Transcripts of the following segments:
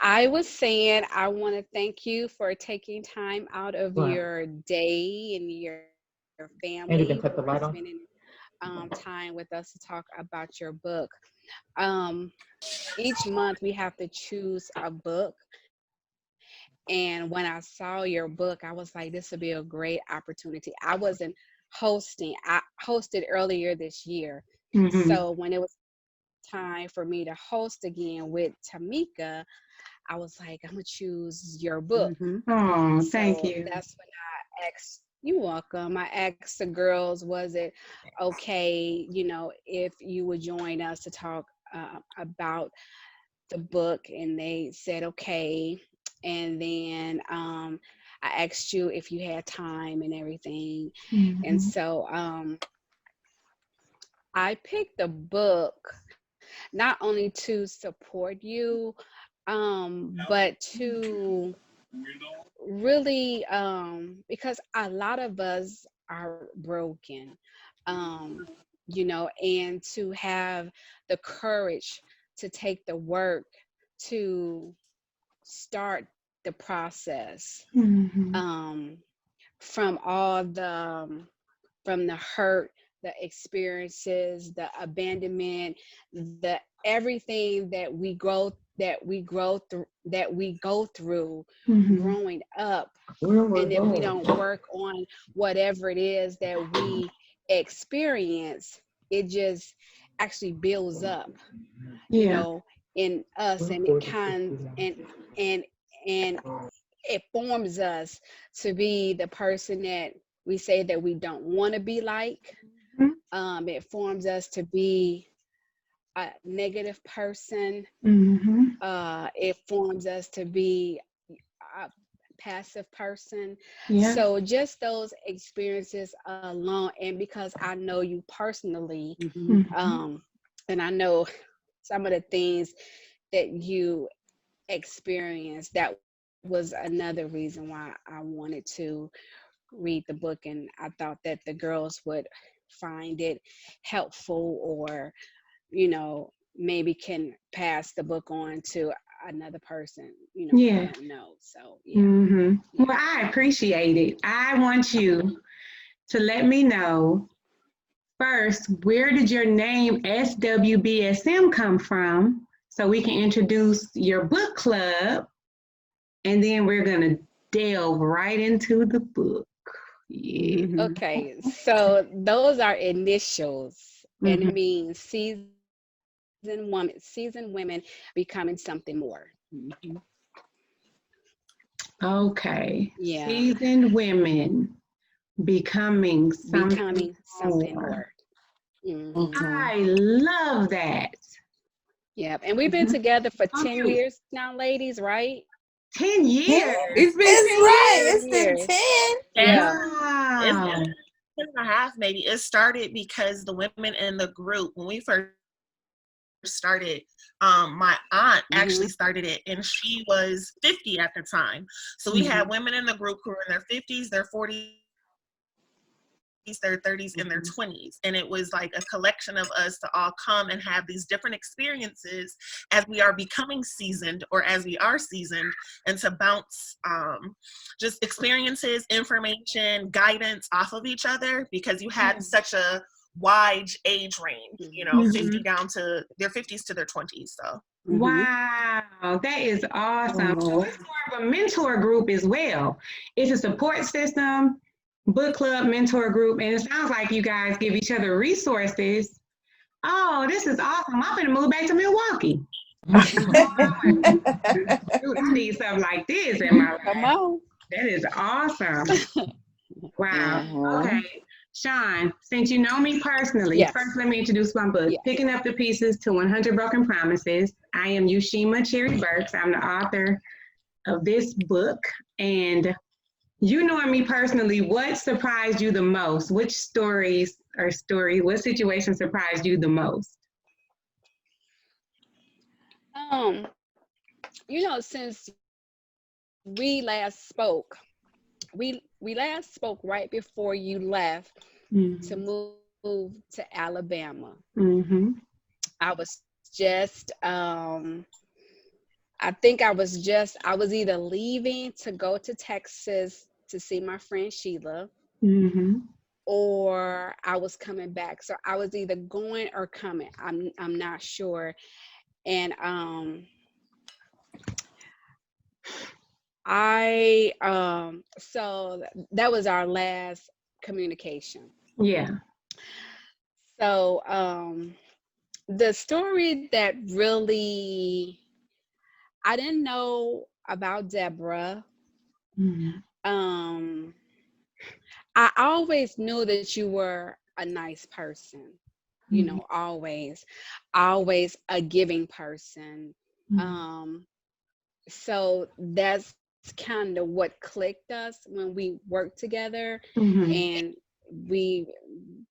I was saying I want to thank you for taking time out of Right. your day and your family And you for can cut the light spending on. time with us to talk about your book. Um, each month we have to choose a book. And when I saw your book, I was like, this would be a great opportunity. I wasn't hosting, I hosted earlier this year. Mm-hmm. So when it was time for me to host again with Tamika, I was like, I'm gonna choose your book. Mm-hmm. So Oh, thank that's you. when I asked, you welcome. I asked the girls, was it okay, if you would join us to talk about the book? And they said, okay. And then I asked you if you had time and everything. And Mm-hmm. so I picked the book not only to support you, but to really because a lot of us are broken, um and to have the courage to take the work to start the process, Mm-hmm. um from all the from the hurt, the experiences, the abandonment, the everything that we go through Mm-hmm. growing up. Where was And if we those? don't work on whatever it is that we experience, it just actually builds up, you Yeah. know, in us, and it kind 146. and it forms us to be the person that we say that we don't want to be like. It forms us to be a negative person. Mm-hmm. It forms us to be a passive person. Yeah. So just those experiences alone, and because I know you personally, Mm-hmm. Mm-hmm. um, and I know some of the things that you experienced, that was another reason why I wanted to read the book. And I thought that the girls would find it helpful, or maybe can pass the book on to another person who Yeah. don't know. So yeah. Mm-hmm. Yeah. Well, I appreciate it. I want you to let me know first, where did your name SWBSM come from? So we can introduce your book club, and then we're going to delve right into the book. Yeah. Mm-hmm. Okay, so those are initials, and it Mm-hmm. means seasoned women becoming something more. Mm-hmm. Okay. Yeah, Seasoned women becoming something becoming something more. more. Hmm. Mm-hmm. I love that. Yeah, and we've been Mhm. together for Don't 10 you? years now, ladies, right? 10 10? years. It's been It's 10 right. years. It's been Years. 10. Yeah. And it's Wow. 10 and a half, maybe. It started because the women in the group, when we first started, my aunt actually Mm-hmm. started it, and she was 50 at the time. So we had Mhm. women in the group who were in their 50s, their 40s, their 30s, and their 20s. And it was like a collection of us to all come and have these different experiences as we are becoming seasoned, or as we are seasoned, and to bounce just experiences, information, guidance off of each other, because you had such a wide age range, Mm-hmm. 50 Mhm. down to their 50s to their 20s. So Mm-hmm. Wow, that is awesome. So Oh. it's more of a mentor group as well. It's a support system, book club, mentor group, and it sounds like you guys give each other resources. Oh, this is awesome. I'm gonna move back to Milwaukee. Shoot, I need something like this in my Come life. on. That is awesome. Wow. Uh-huh. Okay. Sean, since you know me personally, Yes. first let me introduce my book, Yes. Picking Up the Pieces to 100 Broken Promises. I am Yushima Cherry Burks. I'm the author of this book. And you knowing me personally, what surprised you the most? Which what situation surprised you the most? Um, since we last spoke, we last spoke right before you left to Mm-hmm. move to Alabama. Mm-hmm. I was just I think I was either leaving to go to Texas to see my friend Sheila, Mm-hmm. or I was coming back. So I was either going or coming. I'm not sure. And so that was our last communication. Yeah. So the story that really I didn't know about Deborah. Mm-hmm. Um I always knew that you were a nice person, you Mm-hmm. know, always a giving person. Um, so that's kind of what clicked us when we worked together, Mm-hmm. and we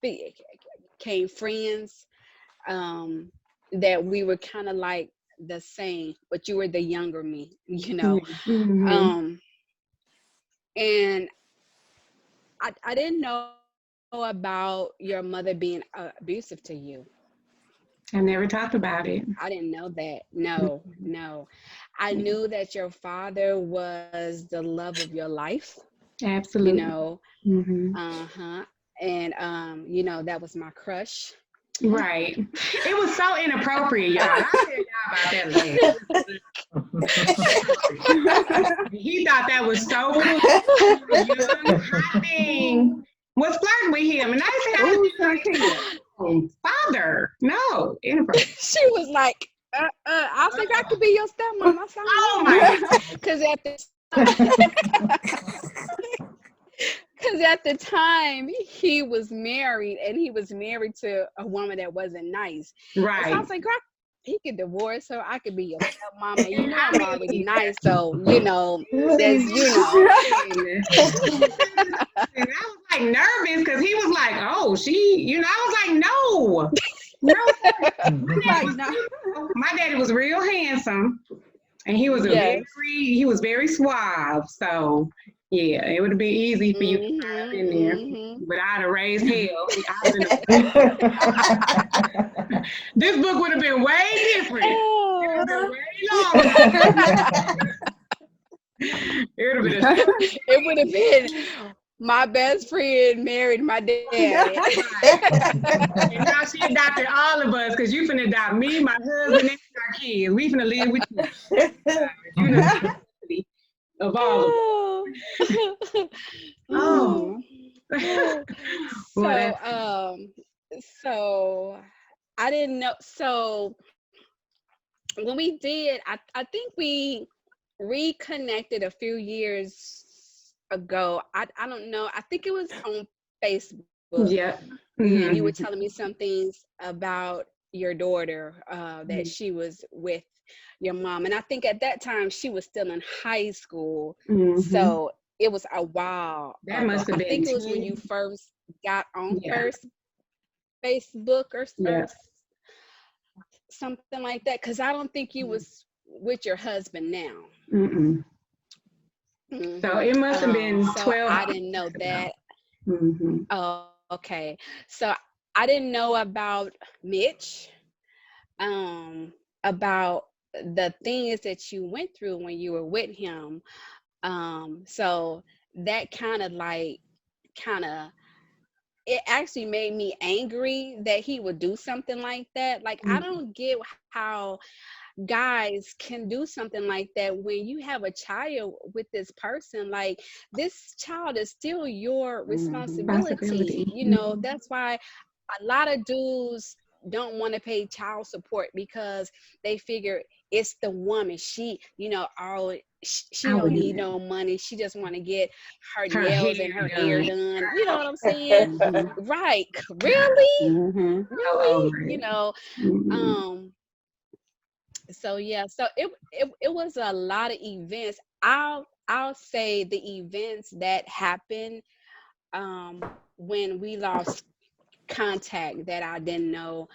became friends. Um, that we were kind of like the same, but you were the younger me, you know. Mm-hmm. Um, and I didn't know about your mother being abusive to you. I never talked about it. I didn't know that. No, no. I knew that your father was the love of your life, you Absolutely. know. Mm-hmm. Uh-huh. And you know, that was my crush. Right. It was so inappropriate, y'all. I'll tell y'all about that later. He thought that was so cool. Young, hot thing was flirting with him. And I said, oh, father. No, inappropriate. She was like, I think I could be your stepmom. I said, Oh my God. because at the because at the time he was married, and he was married to a woman that wasn't nice. And so I Right. was like, girl, he could divorce her. I could be your stepmom, and you And know I I'm already mean, nice. So, you know, there's, you know. and I was like nervous because he was like, oh, I was like, no. Like, no. My daddy was real handsome, and he was Yes. he was very suave. So yeah, it would be easy for you to slide in there. But I'd have raised hell. This book would have been way different. It would have been way longer. It would have been my best friend married my dad. And now she adopted all of us because you finna adopt me, my husband, and our kids. We finna live with you. You know, of all of us. Oh. So so I didn't know. So when we did, I think we reconnected a few years ago. I don't know. I think it was on Facebook. Yeah. And you were telling me some things about your daughter, that she was with your mom. And I think at that time she was still in high school. So it was a while That ago. must have I been think it was when you first got on first Facebook or something like that. Because I don't think you was with your husband now. So it must have been 12. So I didn't know that. Oh, okay. So I didn't know about Mitch, about the things that you went through when you were with him. So that kind of it actually made me angry that he would do something like that. Like, I don't get how guys can do something like that when you have a child with this person. Like, this child is still your responsibility. You know, that's why a lot of dudes don't want to pay child support, because they figure it's the woman. She, you know, she don't need no money. She just want to get her nails and her hair done. You know what I'm saying? Right. Really? Really? You know, so yeah, so it was a lot of events. I'll say the events that happened when we lost contact that I didn't know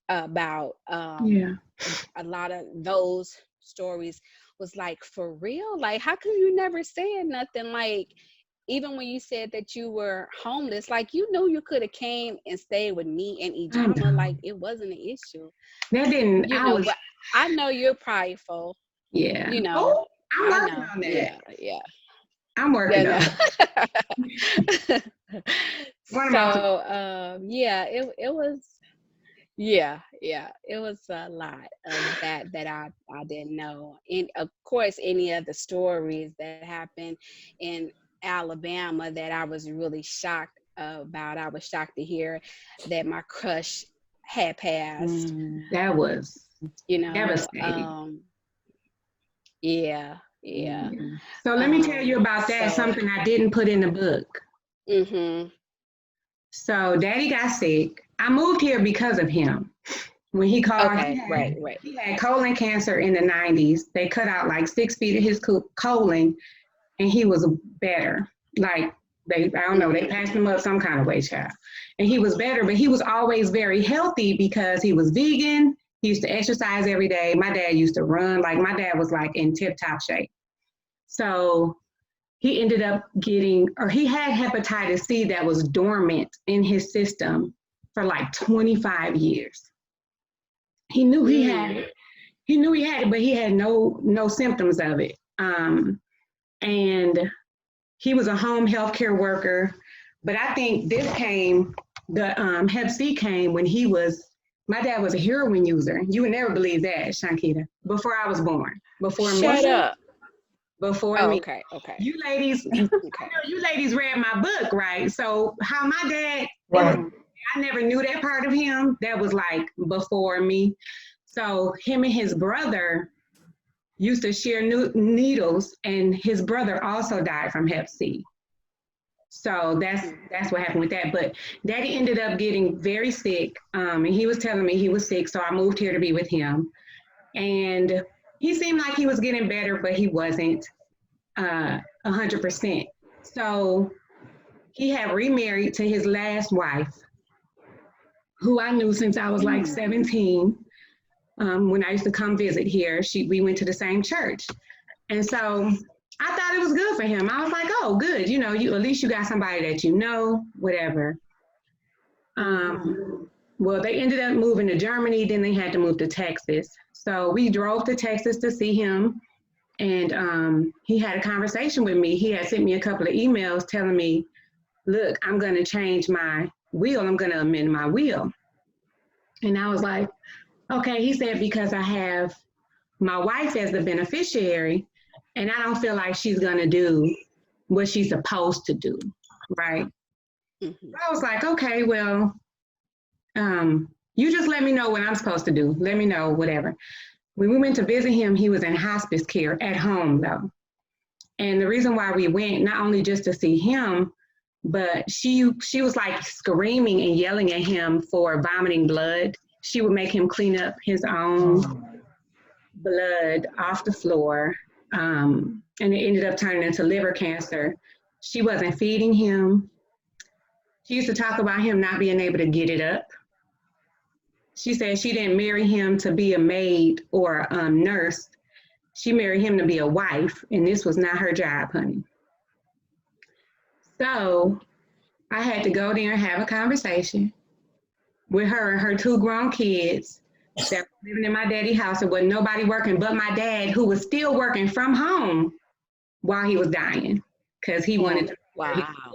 about. A lot of those stories was like, for real? Like, how come you never said nothing? Like, even when you said that you were homeless, like, you know, you could have came and stayed with me in Ijama. Like, it wasn't an issue. That didn't. You know, but I know you're prideful. Yeah. You know, Oh, I'm I working know. on that. Yeah, yeah. I'm working on it. One of my So yeah, it was, yeah, yeah, it was a lot of that I didn't know. And of course, any of the stories that happened in Alabama that I was really shocked about. I was shocked to hear that my crush had passed. that was You know, devastating. yeah, yeah. Yeah. So let me tell you about that, So, something I didn't put in the book. mhm. So Daddy got sick. I moved here because of him. When he called, Okay, right, right. he had colon cancer in the 90s. They cut out like 6 feet of his colon, and he was better. Like I don't know, they passed him up some kind of way, child. And he was better, but he was always very healthy because he was vegan. He used to exercise every day. My dad used to run. Like my dad was like in tip-top shape. So he ended up getting, or he had hepatitis C that was dormant in his system for like 25 years. He knew he had it. He knew he had it, but he had no symptoms of it. And he was a home healthcare worker. But I think this came, the Hep C came when my dad was a heroin user. You would never believe that, Shankita. Before I was born, before Shut me, up. before Oh, me. okay, okay. You ladies, I Okay. know you ladies read my book, right? So how my dad, I never knew that part of him. That was like before me. So him and his brother used to share needles, and his brother also died from Hep C. So that's what happened with that. But Daddy ended up getting very sick, and he was telling me he was sick. So I moved here to be with him, and he seemed like he was getting better, but he wasn't 100%. So he had remarried to his last wife, who I knew since I was like 17. When I used to come visit here, we went to the same church. And so I thought it was good for him. I was like, oh, good. You at least you got somebody that you know, whatever. Well, they ended up moving to Germany. Then they had to move to Texas. So we drove to Texas to see him. And he had a conversation with me. He had sent me a couple of emails telling me, look, I'm going to change my will. I'm going to amend my will. And I was like, okay. He said, because I have my wife as the beneficiary, and I don't feel like she's going to do what she's supposed to do, right? I was like, okay, well, you just let me know what I'm supposed to do. Let me know, whatever. When we went to visit him, he was in hospice care at home, though. And the reason why we went, not only just to see him, but she was like screaming and yelling at him for vomiting blood. She would make him clean up his own blood off the floor. And it ended up turning into liver cancer. She wasn't feeding him. She used to talk about him not being able to get it up. She said she didn't marry him to be a maid or a nurse. She married him to be a wife, and this was not her job, honey. So I had to go there and have a conversation with her and her 2 grown kids that were living in my daddy's house. There wasn't nobody working but my dad, who was still working from home while he was dying, because he wanted to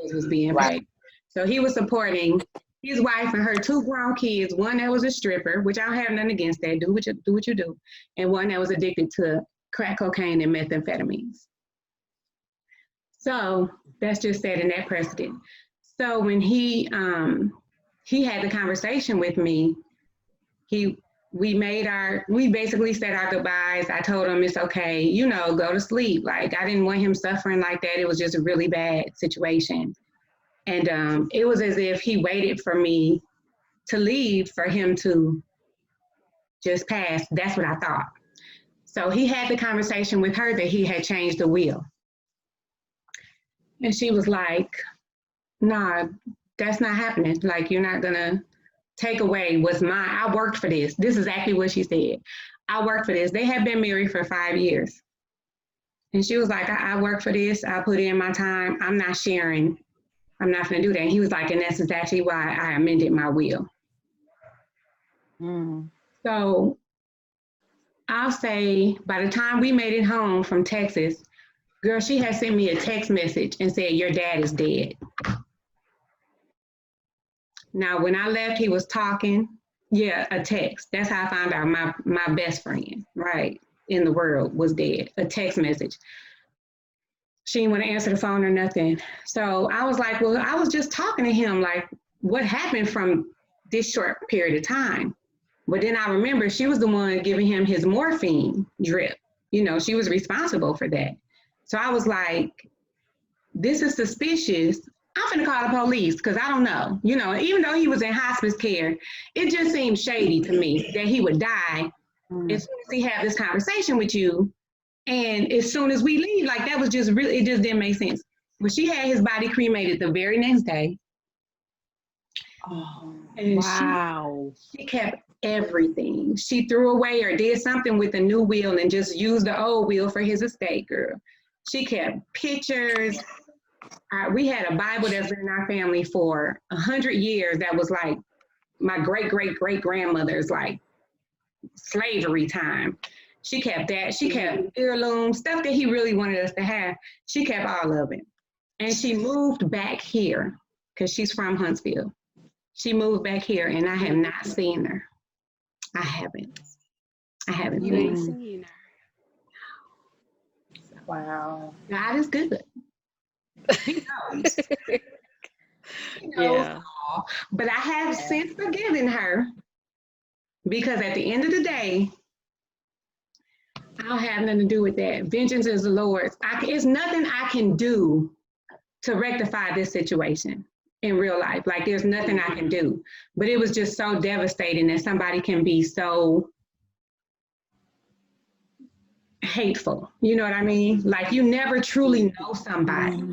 his was being paid. So he was supporting his wife and her 2 grown kids, one that was a stripper, which I don't have nothing against that, do what you do, and one that was addicted to crack cocaine and methamphetamines. So that's just setting that precedent. So when he had the conversation with me, we basically said our goodbyes. I told him it's okay, go to sleep. Like, I didn't want him suffering like that. It was just a really bad situation. And it was as if he waited for me to leave for him to just pass. That's what I thought. So he had the conversation with her that he had changed the will. And she was like, nah, that's not happening. Like, you're not gonna take away what's mine. I worked for this. This is exactly what she said. I worked for this. They had been married for 5 years. And she was like, I worked for this. I put in my time. I'm not sharing. I'm not gonna do that. And he was like, and that's exactly why I amended my will. So I'll say by the time we made it home from Texas, girl, she had sent me a text message and said, your dad is dead. Now, when I left, he was talking. Yeah, a text. That's how I found out my best friend, right, in the world was dead. A text message. She didn't want to answer the phone or nothing. So I was like, well, I was just talking to him, like, what happened from this short period of time? But then I remember she was the one giving him his morphine drip. You know, she was responsible for that. So I was like, this is suspicious. I'm gonna call the police because I don't know. You know, even though he was in hospice care, it just seemed shady to me that he would die as soon as he had this conversation with you. And as soon as we leave, like that was just really, it just didn't make sense. But she had his body cremated the very next day. Oh, and wow. She kept everything. She threw away or did something with the new will and just used the old will for his estate, girl. She kept pictures. We had a Bible that's been in our family for 100 years that was like my great-great-great-grandmother's like slavery time. She kept that. She kept heirlooms, stuff that he really wanted us to have. She kept all of it. And she moved back here because she's from Huntsville. She moved back here and I have not seen her. I haven't. You ain't seen her. Wow. God is good. He knows. He knows Yeah. all. But I have since forgiven her because at the end of the day, I don't have nothing to do with that. Vengeance is the Lord's. It's nothing I can do to rectify this situation in real life. Like there's nothing I can do. But it was just so devastating that somebody can be so hateful. You know what I mean? Like you never truly know somebody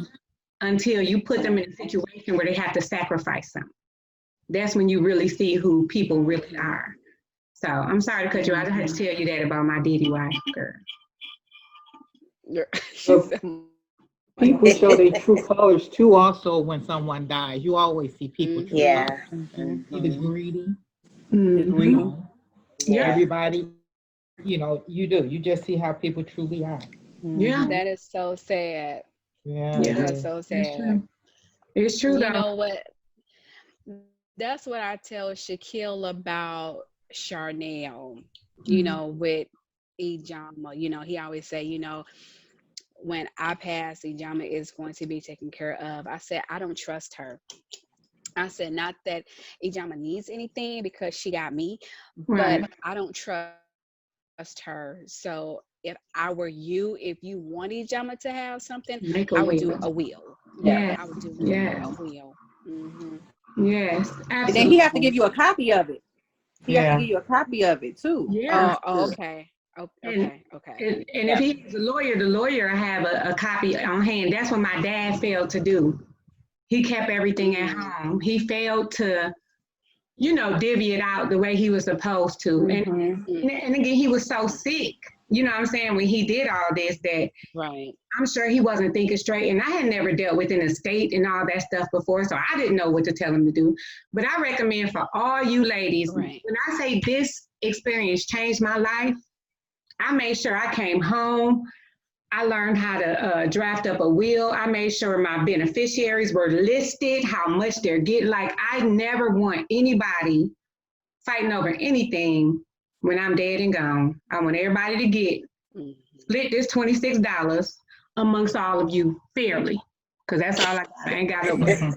until you put them in a situation where they have to sacrifice something. That's when you really see who people really are. So I'm sorry to cut you out. I had to tell you that about my Diddy wife, girl. People show their true colors too. Also, when someone dies, you always see people true Yeah. colors. Either greedy, Mm-hmm. Yeah. Everybody, you know, you do. You just see how people truly are. Yeah. That is so sad. Yeah. That is so sad. It's true though. You know what? That's what I tell Shaquille about Charnel, you know, with Ijama. You know, he always say, you know, when I pass, Ijama is going to be taken care of. I said, I don't trust her. I said, not that Ijama needs anything because she got me, but I don't trust her. So if I were you, if you want Ijama to have something, I would do a will. Yeah, I would do a will. Yes, And absolutely. then he have to give you a copy of it. He has to give you a copy of it too. Yeah. Okay. Okay. And if he's a lawyer, the lawyer have a copy on hand. That's what my dad failed to do. He kept everything at home. He failed to, you know, divvy it out the way he was supposed to. And again, he was so sick, you know what I'm saying, when he did all this that I'm sure he wasn't thinking straight. And I had never dealt with an estate and all that stuff before, so I didn't know what to tell him to do. But I recommend for all you ladies, when I say this experience changed my life, I made sure I came home. I learned how to draft up a will. I made sure my beneficiaries were listed, how much they're getting. Like, I never want anybody fighting over anything when I'm dead and gone. I want everybody to get, split this $26 amongst all of you fairly, because that's all I got. I ain't got no money.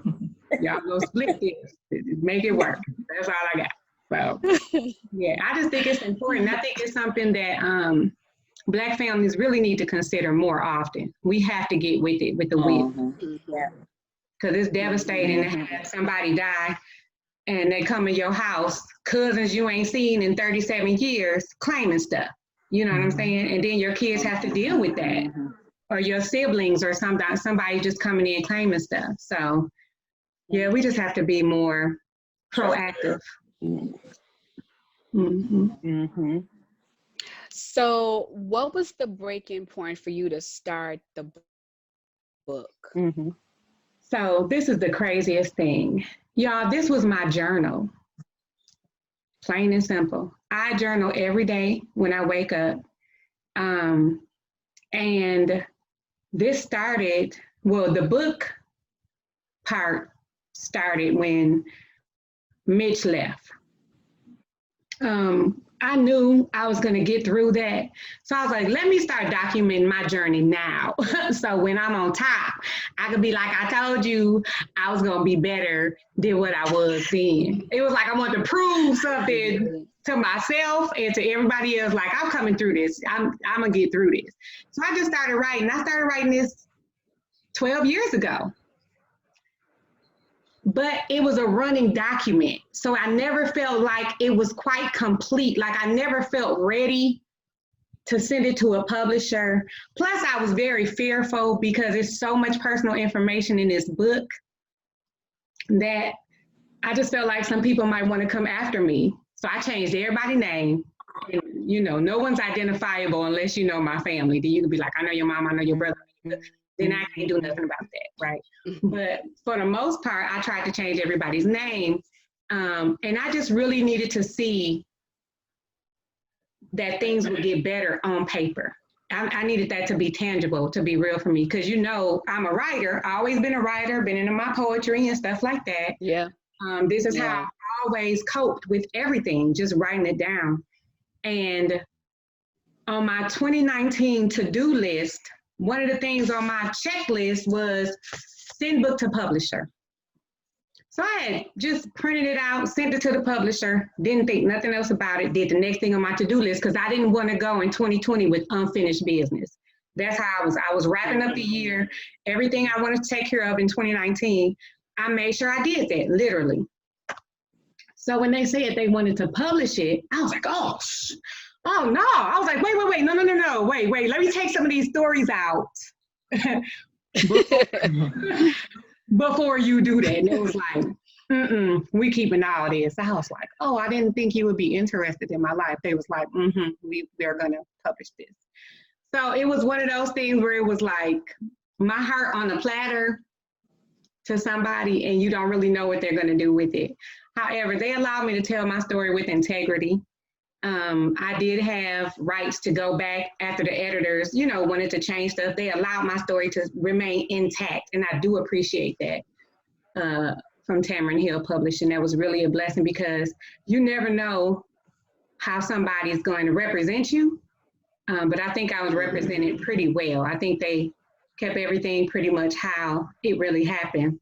Y'all go split this, make it work. That's all I got. So, yeah, I just think it's important. I think it's something that Black families really need to consider more often. We have to get with it, with the will. Because it's devastating to have somebody die and they come in your house, cousins you ain't seen in 37 years, claiming stuff. You know what I'm saying? And then your kids have to deal with that. Or your siblings or somebody just coming in claiming stuff. So, yeah, we just have to be more proactive. So what was the breaking point for you to start the book? So this is the craziest thing. Y'all, this was my journal. Plain and simple. I journal every day when I wake up. And this started, well, the book part started when Mitch left. I knew I was going to get through that. So I was like, let me start documenting my journey now. So when I'm on top, I could be like, I told you I was going to be better than what I was then. It was like I wanted to prove something to myself and to everybody else, like, I'm coming through this. I'm going to get through this. So I just started writing. I started writing this 12 years ago. But it was a running document. So I never felt like it was quite complete. Like I never felt ready to send it to a publisher. Plus I was very fearful because there's so much personal information in this book that I just felt like some people might want to come after me. So I changed everybody's name. And, you know, no one's identifiable unless you know my family. Then you can be like, I know your mom, I know your brother. Then I can't do nothing about that, right? But for the most part, I tried to change everybody's name. And I just really needed to see that things would get better on paper. I needed that to be tangible, to be real for me. Because, you know, I'm a writer. I've always been a writer, been into my poetry and stuff like that. Yeah. This is how I always coped with everything, just writing it down. And on my 2019 to-do list, one of the things on my checklist was send book to publisher. So I had just printed it out, sent it to the publisher, didn't think nothing else about it, did the next thing on my to-do list because I didn't want to go in 2020 with unfinished business. That's how I was wrapping up the year. Everything I wanted to take care of in 2019, I made sure I did that, literally. So when they said they wanted to publish it, I was like, oh no. I was like, wait, no. Wait, let me take some of these stories out before you do that. And it was like, we keeping all this. I was like, oh, I didn't think you would be interested in my life. They was like, we're gonna publish this. So it was one of those things where it was like my heart on a platter to somebody and you don't really know what they're gonna do with it. However, they allowed me to tell my story with integrity. I did have rights to go back after the editors, you know, wanted to change stuff. They allowed my story to remain intact. And I do appreciate that from Tamron Hill Publishing. That was really a blessing because you never know how somebody is going to represent you. But I think I was represented pretty well. I think they kept everything pretty much how it really happened.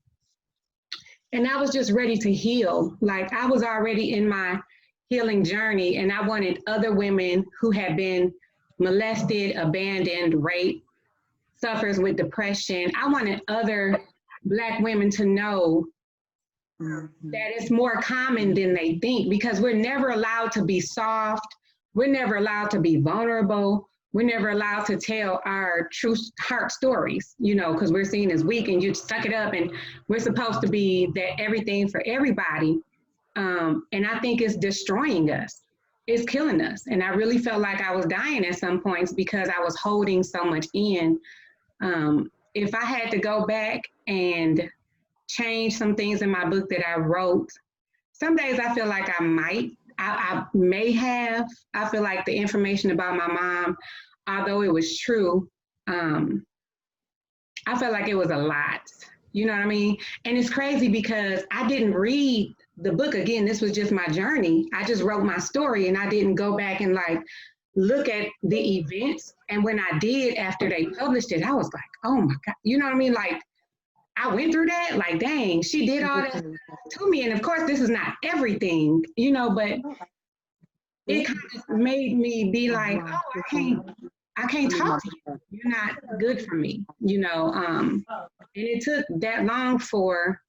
And I was just ready to heal. Like I was already in my healing journey and I wanted other women who had been molested, abandoned, raped, suffers with depression. I wanted other Black women to know that it's more common than they think because we're never allowed to be soft. We're never allowed to be vulnerable. We're never allowed to tell our true heart stories, you know, because we're seen as weak and you suck it up and we're supposed to be that everything for everybody. And I think it's destroying us. It's killing us. And I really felt like I was dying at some points because I was holding so much in. If I had to go back and change some things in my book that I wrote, some days I feel like I might. I may have. I feel like the information about my mom, although it was true, I felt like it was a lot. You know what I mean? And it's crazy because I didn't read the book. Again, this was just my journey. I just wrote my story and I didn't go back and like look at the events. And when I did after they published it, I was like, oh my God, you know what I mean? Like I went through that, like, dang, she did all that to me. And of course, this is not everything, you know, but it kind of made me be like, oh, I can't talk to you. You're not good for me, you know. And it took that long for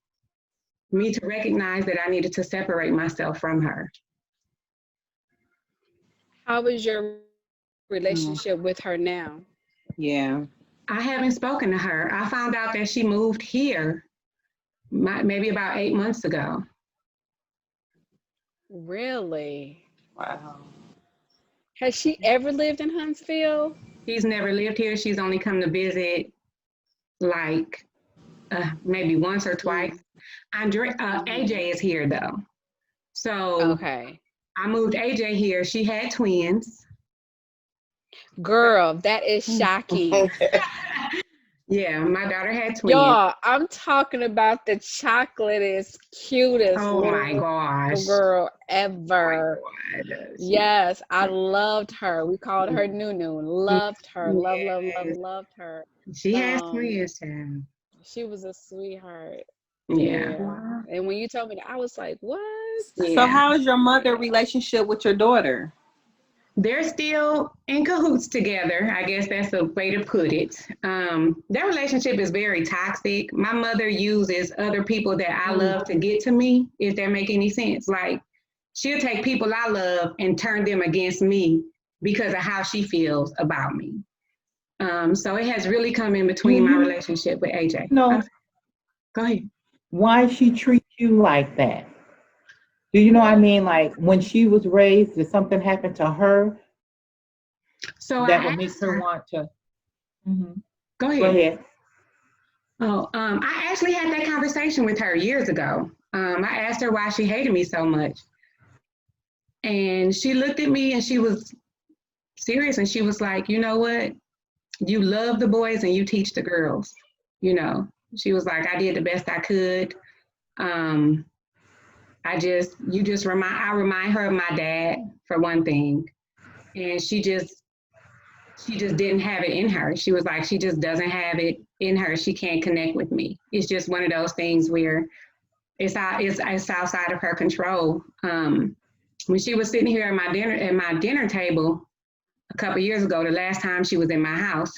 me to recognize that I needed to separate myself from her. How is your relationship with her now? Yeah. I haven't spoken to her. I found out that she moved here maybe about 8 months ago. Really? Wow. Has she ever lived in Huntsville? She's never lived here. She's only come to visit like maybe once or twice. AJ is here though. So okay. I moved AJ here. She had twins. Girl, that is shocking. Yeah, my daughter had twins. Y'all, I'm talking about the chocolatest, cutest Oh my little gosh. girl Oh ever. my God. Yes, I loved her. We called her Nunu. Loved her. Love, love, love, Yes. loved her. She has Um, twins, child. she was a sweetheart. Yeah. Wow. And when you told me that, I was like, what? So Yeah. how is your mother relationship with your daughter? They're still in cahoots together. I guess that's a way to put it. Their relationship is very toxic. My mother uses other people that I love to get to me, if that make any sense. Like, she'll take people I love and turn them against me because of how she feels about me. So it has really come in between my relationship with AJ. No, Go ahead. why she treats you like that? Do you know what I mean? Like when she was raised, did something happen to her So that I would make asked her her, want to? Mhm. go Go ahead. ahead. Oh, I actually had that conversation with her years ago. I asked her why she hated me so much. And she looked at me and she was serious and she was like, you know what? You love the boys and you teach the girls. You know, she was like, I did the best I could. Um, I remind her of my dad for one thing. And she just didn't have it in her. She was like, she just doesn't have it in her. She can't connect with me. It's just one of those things where it's outside of her control. When she was sitting here at my dinner table a couple years ago, the last time she was in my house,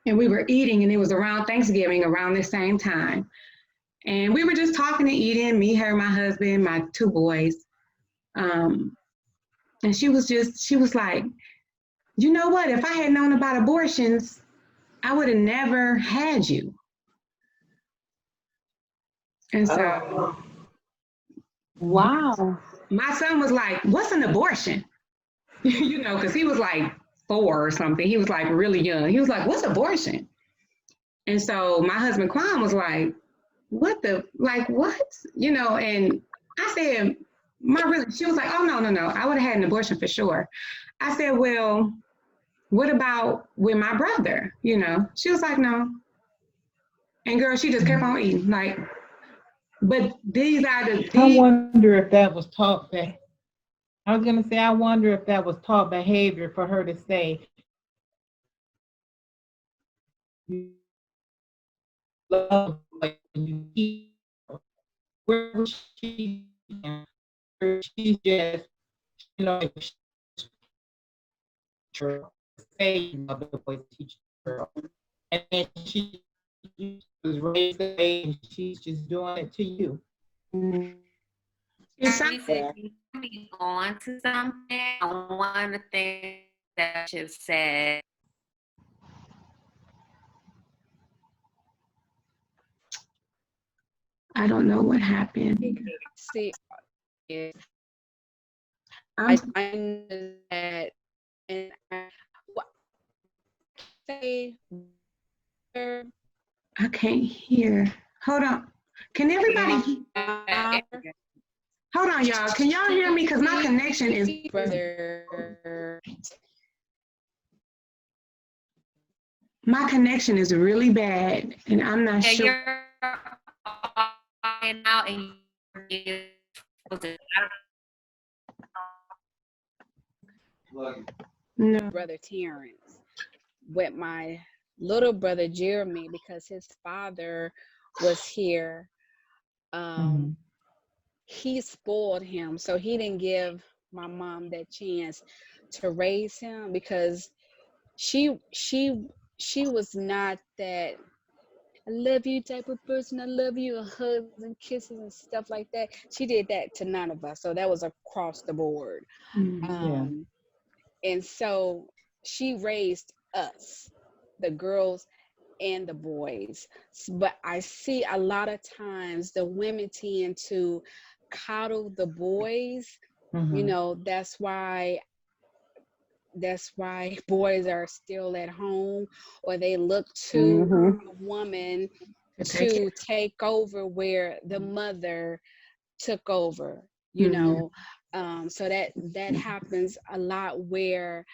and we were eating, and it was around Thanksgiving, around the same time, and we were just talking and eating. Me, her, my husband, my two boys, and she was like, you know what? If I had known about abortions, I would have never had you. And so Wow. my son was like, what's an abortion? You know, because he was like 4 or something. He was like really young. He was like, what's abortion? And so my husband Quan was like, what? You know, and I said, she was like, oh, no. I would have had an abortion for sure. I said, well, what about with my brother? You know, she was like, no. And girl, she just kept on eating. Like, but I wonder if that was taught back. I was gonna say, I wonder if that was taught behavior for her to say, you love like you eat. Where was she? She's just, you know, saying of the boys teach girl, and then she was raised that way, and she's just doing it to you. It's She said you be going to something. One of the things that you said. I don't know what happened. See, I'm I know that, and what say, I can't hear. Hold on. Can everybody? Hold on, y'all. Can y'all hear me? Because my connection is. brother. My connection is really bad, and I'm not sure. You're out and No. Brother Terrence with my little brother Jeremy because his father was here. He spoiled him, so he didn't give my mom that chance to raise him because she was not that I love you type of person. I love you, and hugs and kisses and stuff like that. She did that to none of us, so that was across the board. Yeah. And so she raised us, the girls and the boys. But I see a lot of times the women tend to coddle the boys. You know, that's why boys are still at home, or they look to a woman to take over where the mother took over, you know. So that happens a lot where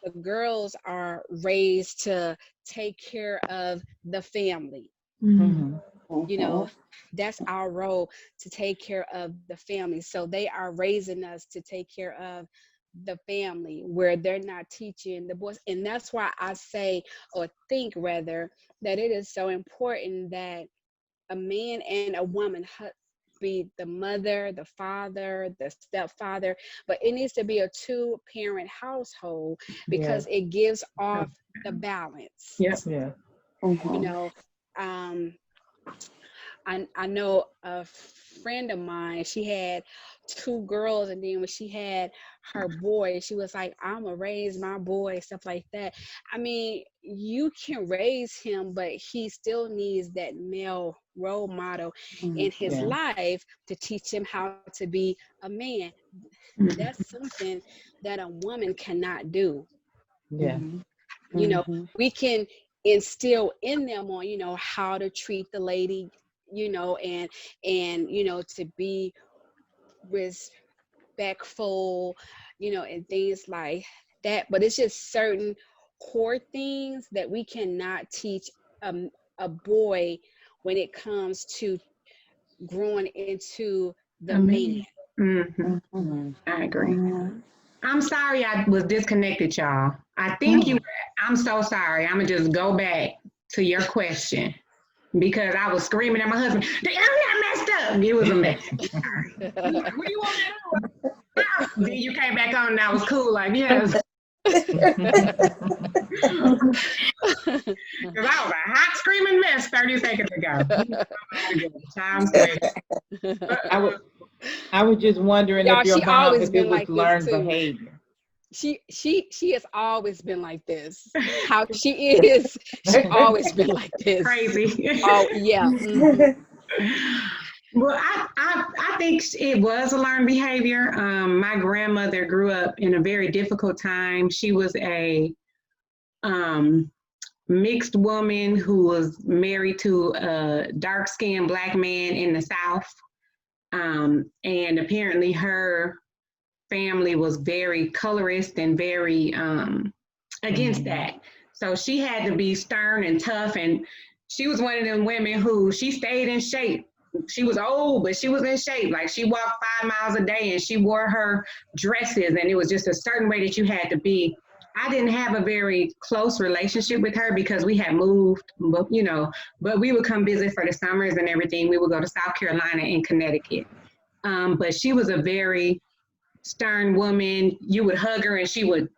the girls are raised to take care of the family. You know, that's our role, to take care of the family. So they are raising us to take care of the family, where they're not teaching the boys. And that's why I say, or think rather, that it is so important that a man and a woman be the mother, the father, the stepfather, but it needs to be a two-parent household, because it gives off the balance. Yep. Yeah. You know, I know a friend of mine, she had two girls, and then when she had her boy, she was like, I'm gonna raise my boy, stuff like that. I mean, you can raise him, but he still needs that male role model in his life to teach him how to be a man. That's something that a woman cannot do. Yeah. You know, we can instill in them on, how to treat the lady, and to be respectful, and things like that. But it's just certain core things that we cannot teach a boy when it comes to growing into the man. I agree. I'm sorry I was disconnected, y'all. I think I'm so sorry. I'm gonna just go back to your question, because I was screaming at my husband, the internet messed up. It was a mess. What do you want me to do? Then you came back on and I was cool, like, yes. Because I was a hot screaming mess 30 seconds ago. I was just wondering Y'all, if your she mom, always if been it was like this learned too. behavior. She has always been like this. How she is, she always been like this. Crazy. Oh yeah. Well, I think it was a learned behavior. My grandmother grew up in a very difficult time. She was a mixed woman who was married to a dark-skinned Black man in the South. And apparently her family was very colorist and very against that. So she had to be stern and tough. And she was one of them women who, she stayed in shape. She was old, but she was in shape. Like, she walked 5 miles a day and she wore her dresses, and it was just a certain way that you had to be. I didn't have a very close relationship with her because we had moved, but we would come visit for the summers and everything. We would go to South Carolina and Connecticut. But she was a very stern woman. You would hug her and she would,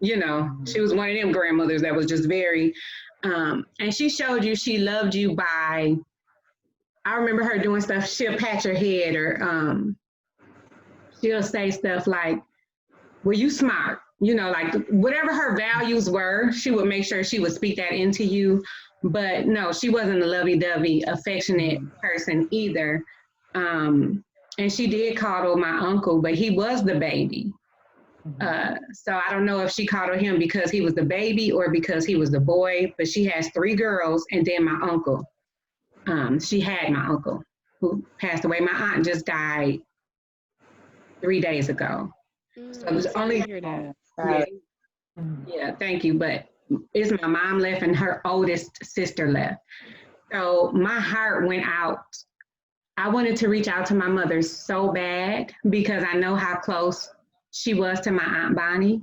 she was one of them grandmothers that was just very, and she showed you she loved you by, I remember her doing stuff, she'll pat your head, or she'll say stuff like, well, you smart. Like, whatever her values were, she would make sure she would speak that into you. But no, she wasn't a lovey-dovey, affectionate person either. And she did coddle my uncle, but he was the baby. So I don't know if she coddled him because he was the baby or because he was the boy, but she has 3 girls and then my uncle. She had my uncle who passed away. My aunt just died 3 days ago. So it was only, yeah, thank you. But it's my mom left and her oldest sister left. So my heart went out. I wanted to reach out to my mother so bad because I know how close she was to my Aunt Bonnie.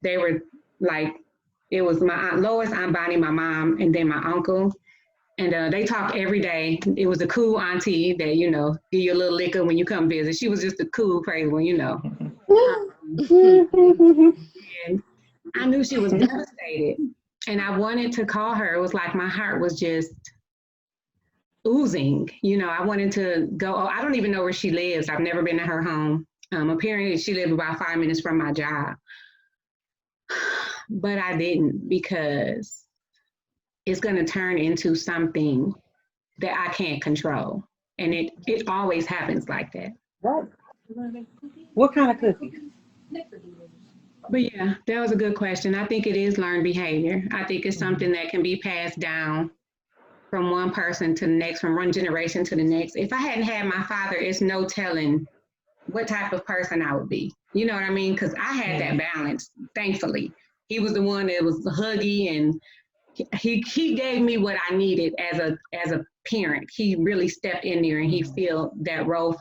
They were like, it was my Aunt Lois, Aunt Bonnie, my mom, and then my uncle. And they talked every day. It was a cool auntie that, give you a little liquor when you come visit. She was just a cool, crazy one, And I knew she was devastated. And I wanted to call her. It was like my heart was just oozing. I wanted to go. I don't even know where she lives. I've never been to her home. Apparently, she lived about 5 minutes from my job. But I didn't, because it's going to turn into something that I can't control. And it always happens like that. What kind of cookies? But yeah, that was a good question. I think it is learned behavior. I think it's something that can be passed down from one person to the next, from one generation to the next. If I hadn't had my father, it's no telling what type of person I would be. You know what I mean? Because I had that balance, thankfully. He was the one that was huggy, and he gave me what I needed as a parent. He really stepped in there and he fulfilled that role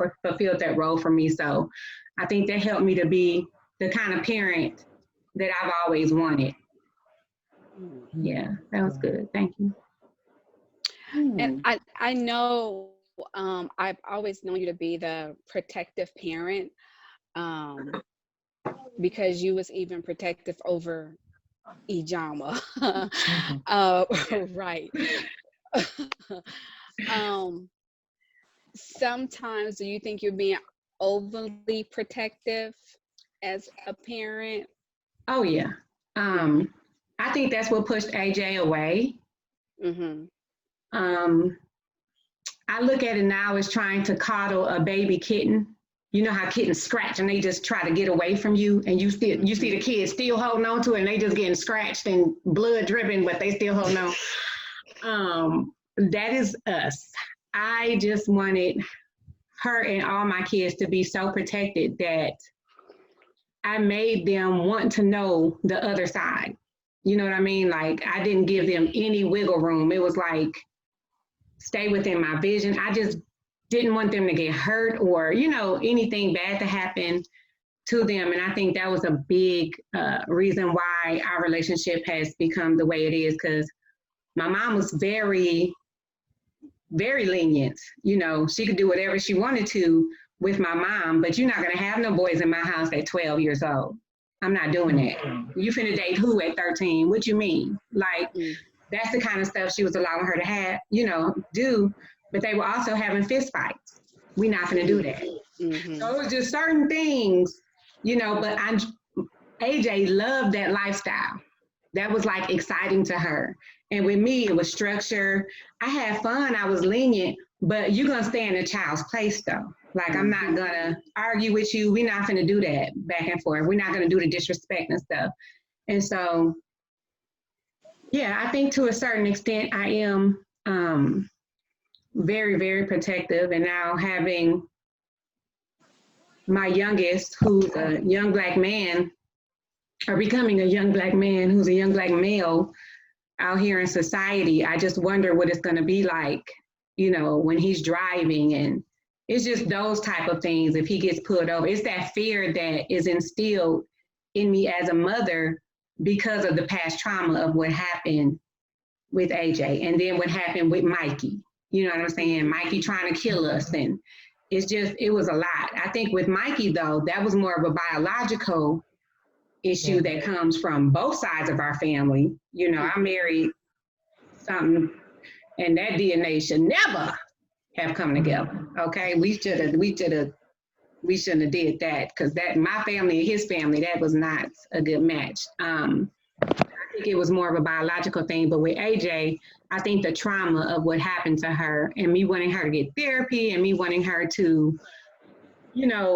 for me. So I think that helped me to be the kind of parent that I've always wanted. Yeah, that was good. Thank you. And I know I've always known you to be the protective parent, because you was even protective over Ijama. Right. Sometimes do you think you're being overly protective as a parent? Oh yeah. I think that's what pushed AJ away. I look at it now as trying to coddle a baby kitten. You know how kittens scratch and they just try to get away from you, and you see the kids still holding on to it and they just getting scratched and blood dripping, but they still holding on. That is us. I just wanted her and all my kids to be so protected that I made them want to know the other side. You know what I mean? Like, I didn't give them any wiggle room. It was like, stay within my vision. I just didn't want them to get hurt or, anything bad to happen to them. And I think that was a big reason why our relationship has become the way it is, because my mom was very, very lenient. She could do whatever she wanted to with my mom, but you're not going to have no boys in my house at 12 years old. I'm not doing that. You finna date who at 13? What you mean? Like, that's the kind of stuff she was allowing her to have, do, but they were also having fist fights. We're not gonna do that. So it was just certain things, but AJ loved that lifestyle. That was like exciting to her. And with me, it was structure. I had fun, I was lenient, but you're gonna stay in a child's place though. Like, I'm not gonna argue with you. We're not gonna do that back and forth. We're not gonna do the disrespect and stuff. And so, yeah, I think to a certain extent, I am very, very protective. And now having my youngest, who's a young Black man, or becoming a young Black man, who's a young Black male out here in society, I just wonder what it's gonna be like, when he's driving. And it's just those type of things. If he gets pulled over, it's that fear that is instilled in me as a mother because of the past trauma of what happened with AJ, and then what happened with Mikey. You know what I'm saying? Mikey trying to kill us, and it was a lot. I think with Mikey though, that was more of a biological issue that comes from both sides of our family. I married something, and that DNA should never have come together. Okay, we shouldn't have did that, because that my family and his family, that was not a good match. I think it was more of a biological thing, but with AJ, I think the trauma of what happened to her and me wanting her to get therapy and me wanting her to,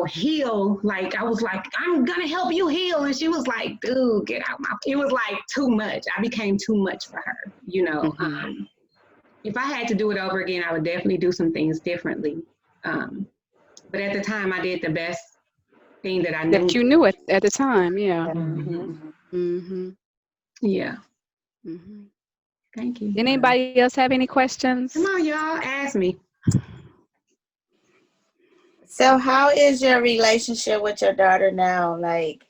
heal. Like, I was like, I'm gonna help you heal. And she was like, dude, get out it was like too much. I became too much for her, If I had to do it over again, I would definitely do some things differently. But at the time, I did the best thing that I knew. That you knew it at the time, yeah. Yeah. Thank you. Anybody else have any questions? Come on, y'all, ask me. So how is your relationship with your daughter now? Like,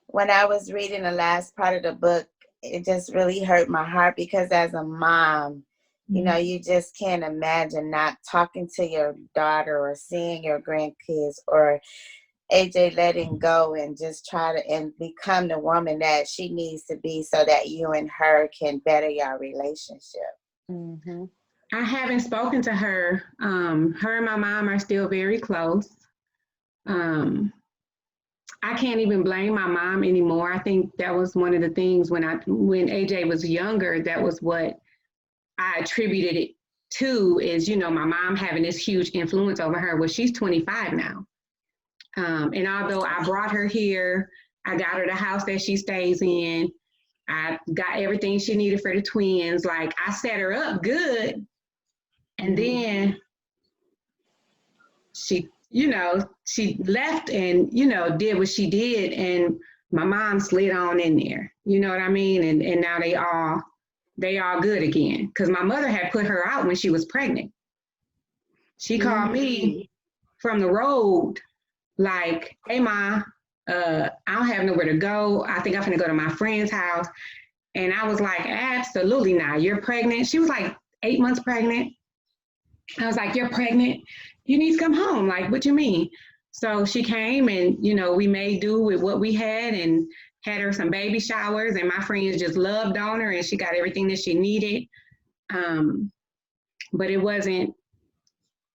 when I was reading the last part of the book, it just really hurt my heart, because as a mom, you just can't imagine not talking to your daughter or seeing your grandkids, or AJ letting go and just try to and become the woman that she needs to be so that you and her can better your relationship. I haven't spoken to her. Her and my mom are still very close. I can't even blame my mom anymore. I think that was one of the things when AJ was younger, that was what I attributed it to, is, my mom having this huge influence over her. Well, she's 25 now. And although I brought her here, I got her the house that she stays in, I got everything she needed for the twins. Like, I set her up good. And then she you know, she left and, you know, did what she did, and my mom slid on in there, you know what I mean? And now they all good again. Because my mother had put her out when she was pregnant. She called me from the road, like, hey, Ma, I don't have nowhere to go. I think I'm gonna go to my friend's house. And I was like, absolutely not. You're pregnant. She was like 8 months pregnant. I was like, you're pregnant. You need to come home. Like, what you mean? So she came and, you know, we made do with what we had and had her some baby showers, and my friends just loved on her and she got everything that she needed. But it wasn't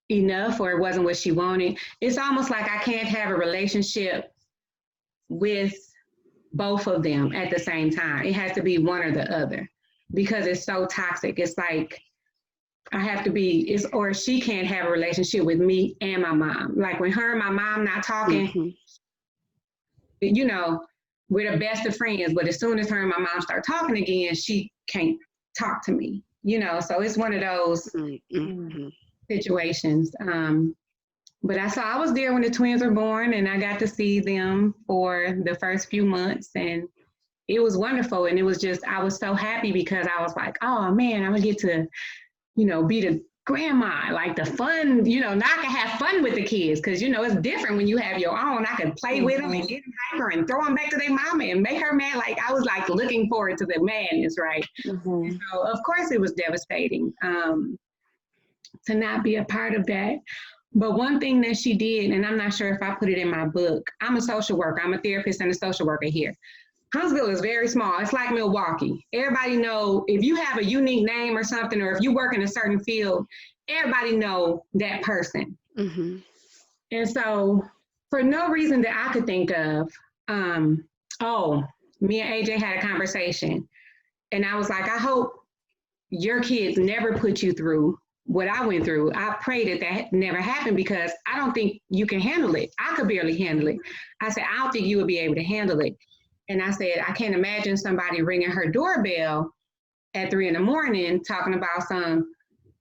enough, or it wasn't what she wanted. It's almost like I can't have a relationship with both of them at the same time. It has to be one or the other because it's so toxic. It's like I have to be, or she can't have a relationship with me and my mom. Like when her and my mom not talking, you know, we're the best of friends, but as soon as her and my mom start talking again, she can't talk to me, you know? So it's one of those situations. But I was there when the twins were born, and I got to see them for the first few months, and it was wonderful. And it was just, I was so happy because I was like, oh man, I'm gonna get to, you know, be the grandma, like the fun, you know, now I can have fun with the kids, because, you know, it's different when you have your own. I could play with them and get them hyper and throw them back to their mama and make her mad. Like I was like looking forward to the madness, right? So of course it was devastating to not be a part of that. But one thing that she did, and I'm not sure if I put it in my book, I'm a social worker. I'm a therapist and a social worker here. Huntsville is very small. It's like Milwaukee. Everybody know if you have a unique name or something, or if you work in a certain field, everybody know that person. And so for no reason that I could think of, me and AJ had a conversation, and I was like, I hope your kids never put you through what I went through. I pray that never happened, because I don't think you can handle it. I could barely handle it. I said, I don't think you would be able to handle it. And I said, I can't imagine somebody ringing her doorbell at 3 a.m. talking about some,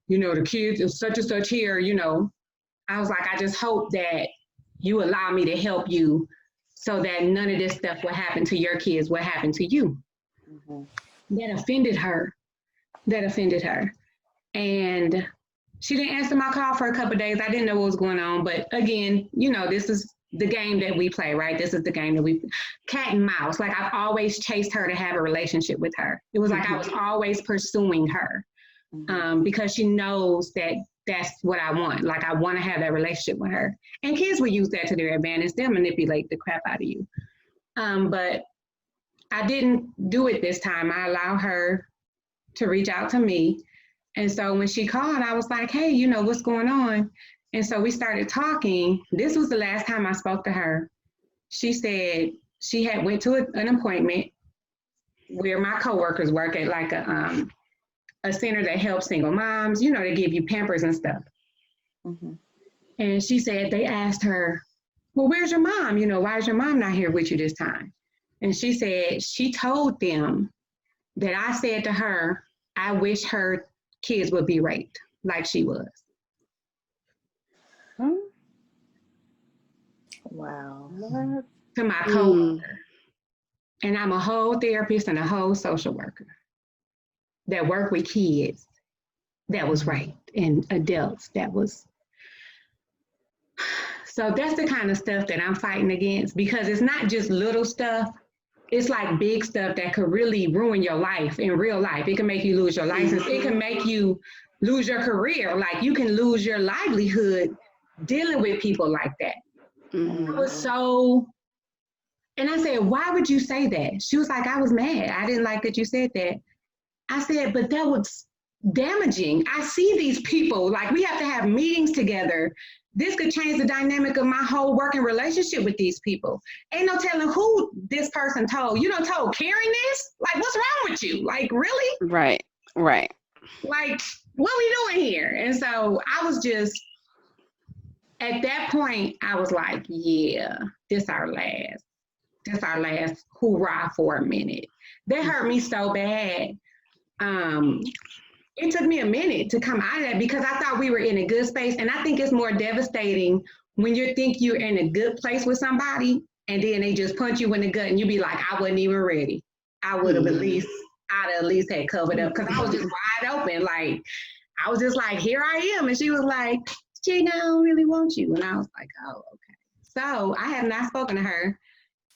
you know, the kids and such and such here, you know. I was like, I just hope that you allow me to help you so that none of this stuff will happen to your kids, what happened to you. That offended her. And she didn't answer my call for a couple of days. I didn't know what was going on. But again, you know, this is the game that we play, right? This is the game that we, cat and mouse. Like I've always chased her to have a relationship with her. It was like I was always pursuing her because she knows that that's what I want. Like I want to have that relationship with her. And kids will use that to their advantage. They'll manipulate the crap out of you. But I didn't do it this time. I allowed her to reach out to me. And so when she called, I was like, hey, you know, what's going on? And so we started talking. This was the last time I spoke to her. She said she had went to an appointment where my coworkers work at like a center that helps single moms, you know, they give you Pampers and stuff. And she said, they asked her, well, where's your mom? You know, why is your mom not here with you this time? And she said, she told them that I said to her, I wish her kids would be raped like she was. Wow. To my coworker. And I'm a whole therapist and a whole social worker that work with kids that was raped and adults that was. So that's the kind of stuff that I'm fighting against, because it's not just little stuff. It's like big stuff that could really ruin your life in real life. It can make you lose your license. It can make you lose your career. Like you can lose your livelihood dealing with people like that. I was so, and I said, why would you say that? She was like, I was mad. I didn't like that you said that. I said, but that was damaging. I see these people, like we have to have meetings together. This could change the dynamic of my whole working relationship with these people. Ain't no telling who this person told. You done told Karen this? Like, what's wrong with you? Like, really? Right. Like, what are we doing here? And so I was just, at that point, I was like, yeah, this our last hoorah for a minute. That hurt me so bad. It took me a minute to come out of that because I thought we were in a good space. And I think it's more devastating when you think you're in a good place with somebody and then they just punch you in the gut and you be like, I wasn't even ready. I would have I'd at least had covered up because I was just wide open. Like, I was just like, here I am. And she was like, Gina, I don't really want you. And I was like, oh, okay. So I have not spoken to her.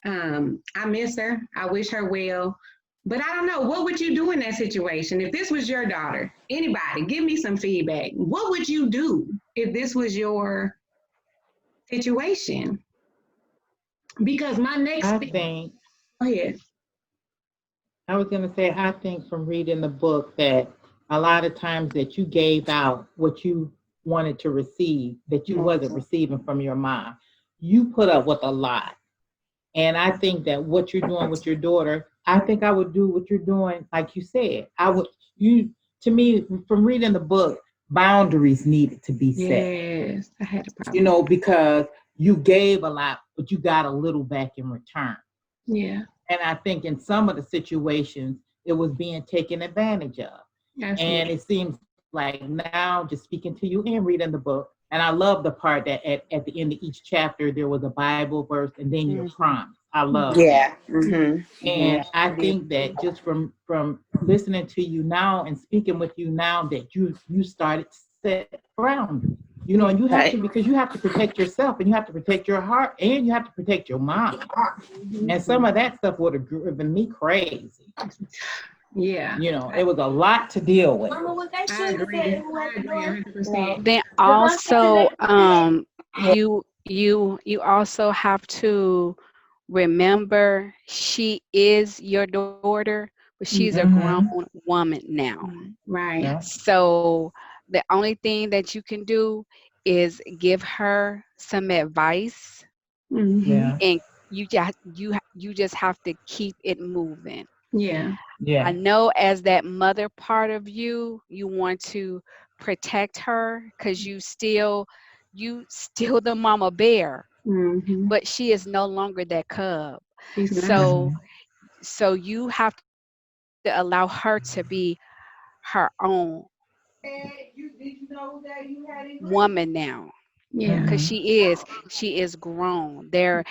I miss her. I wish her well. But I don't know, what would you do in that situation? If this was your daughter, anybody, give me some feedback. What would you do if this was your situation? Because my next I think, go ahead. I was going to say, I think from reading the book that a lot of times that you gave out what you wanted to receive, that you wasn't receiving from your mom. You put up with a lot. And I think that what you're doing with your daughter, I think I would do what you're doing, like you said. To me, from reading the book, boundaries needed to be set. Yes, I had a problem. You know, because you gave a lot, but you got a little back in return. Yeah. And I think in some of the situations, it was being taken advantage of. Absolutely. And it seems like now, just speaking to you and reading the book, and I love the part that at the end of each chapter, there was a Bible verse and then your promise. I love that. And I think that just from listening to you now and speaking with you now, that you started to set boundaries. You know, and you have to, because you have to protect yourself and you have to protect your heart and you have to protect your mind. And some of that stuff would have driven me crazy. Yeah. You know, it was a lot to deal with. I agree 100%. Then also, you also have to remember she is your daughter, but she's a grown woman now. Right. Yeah. So the only thing that you can do is give her some advice, Yeah. and you just have to keep it moving. Yeah. I know as that mother part of you want to protect her because you still the mama bear, but she is no longer that cub. So you have to allow her to be her own woman now. Yeah. Because she is grown. There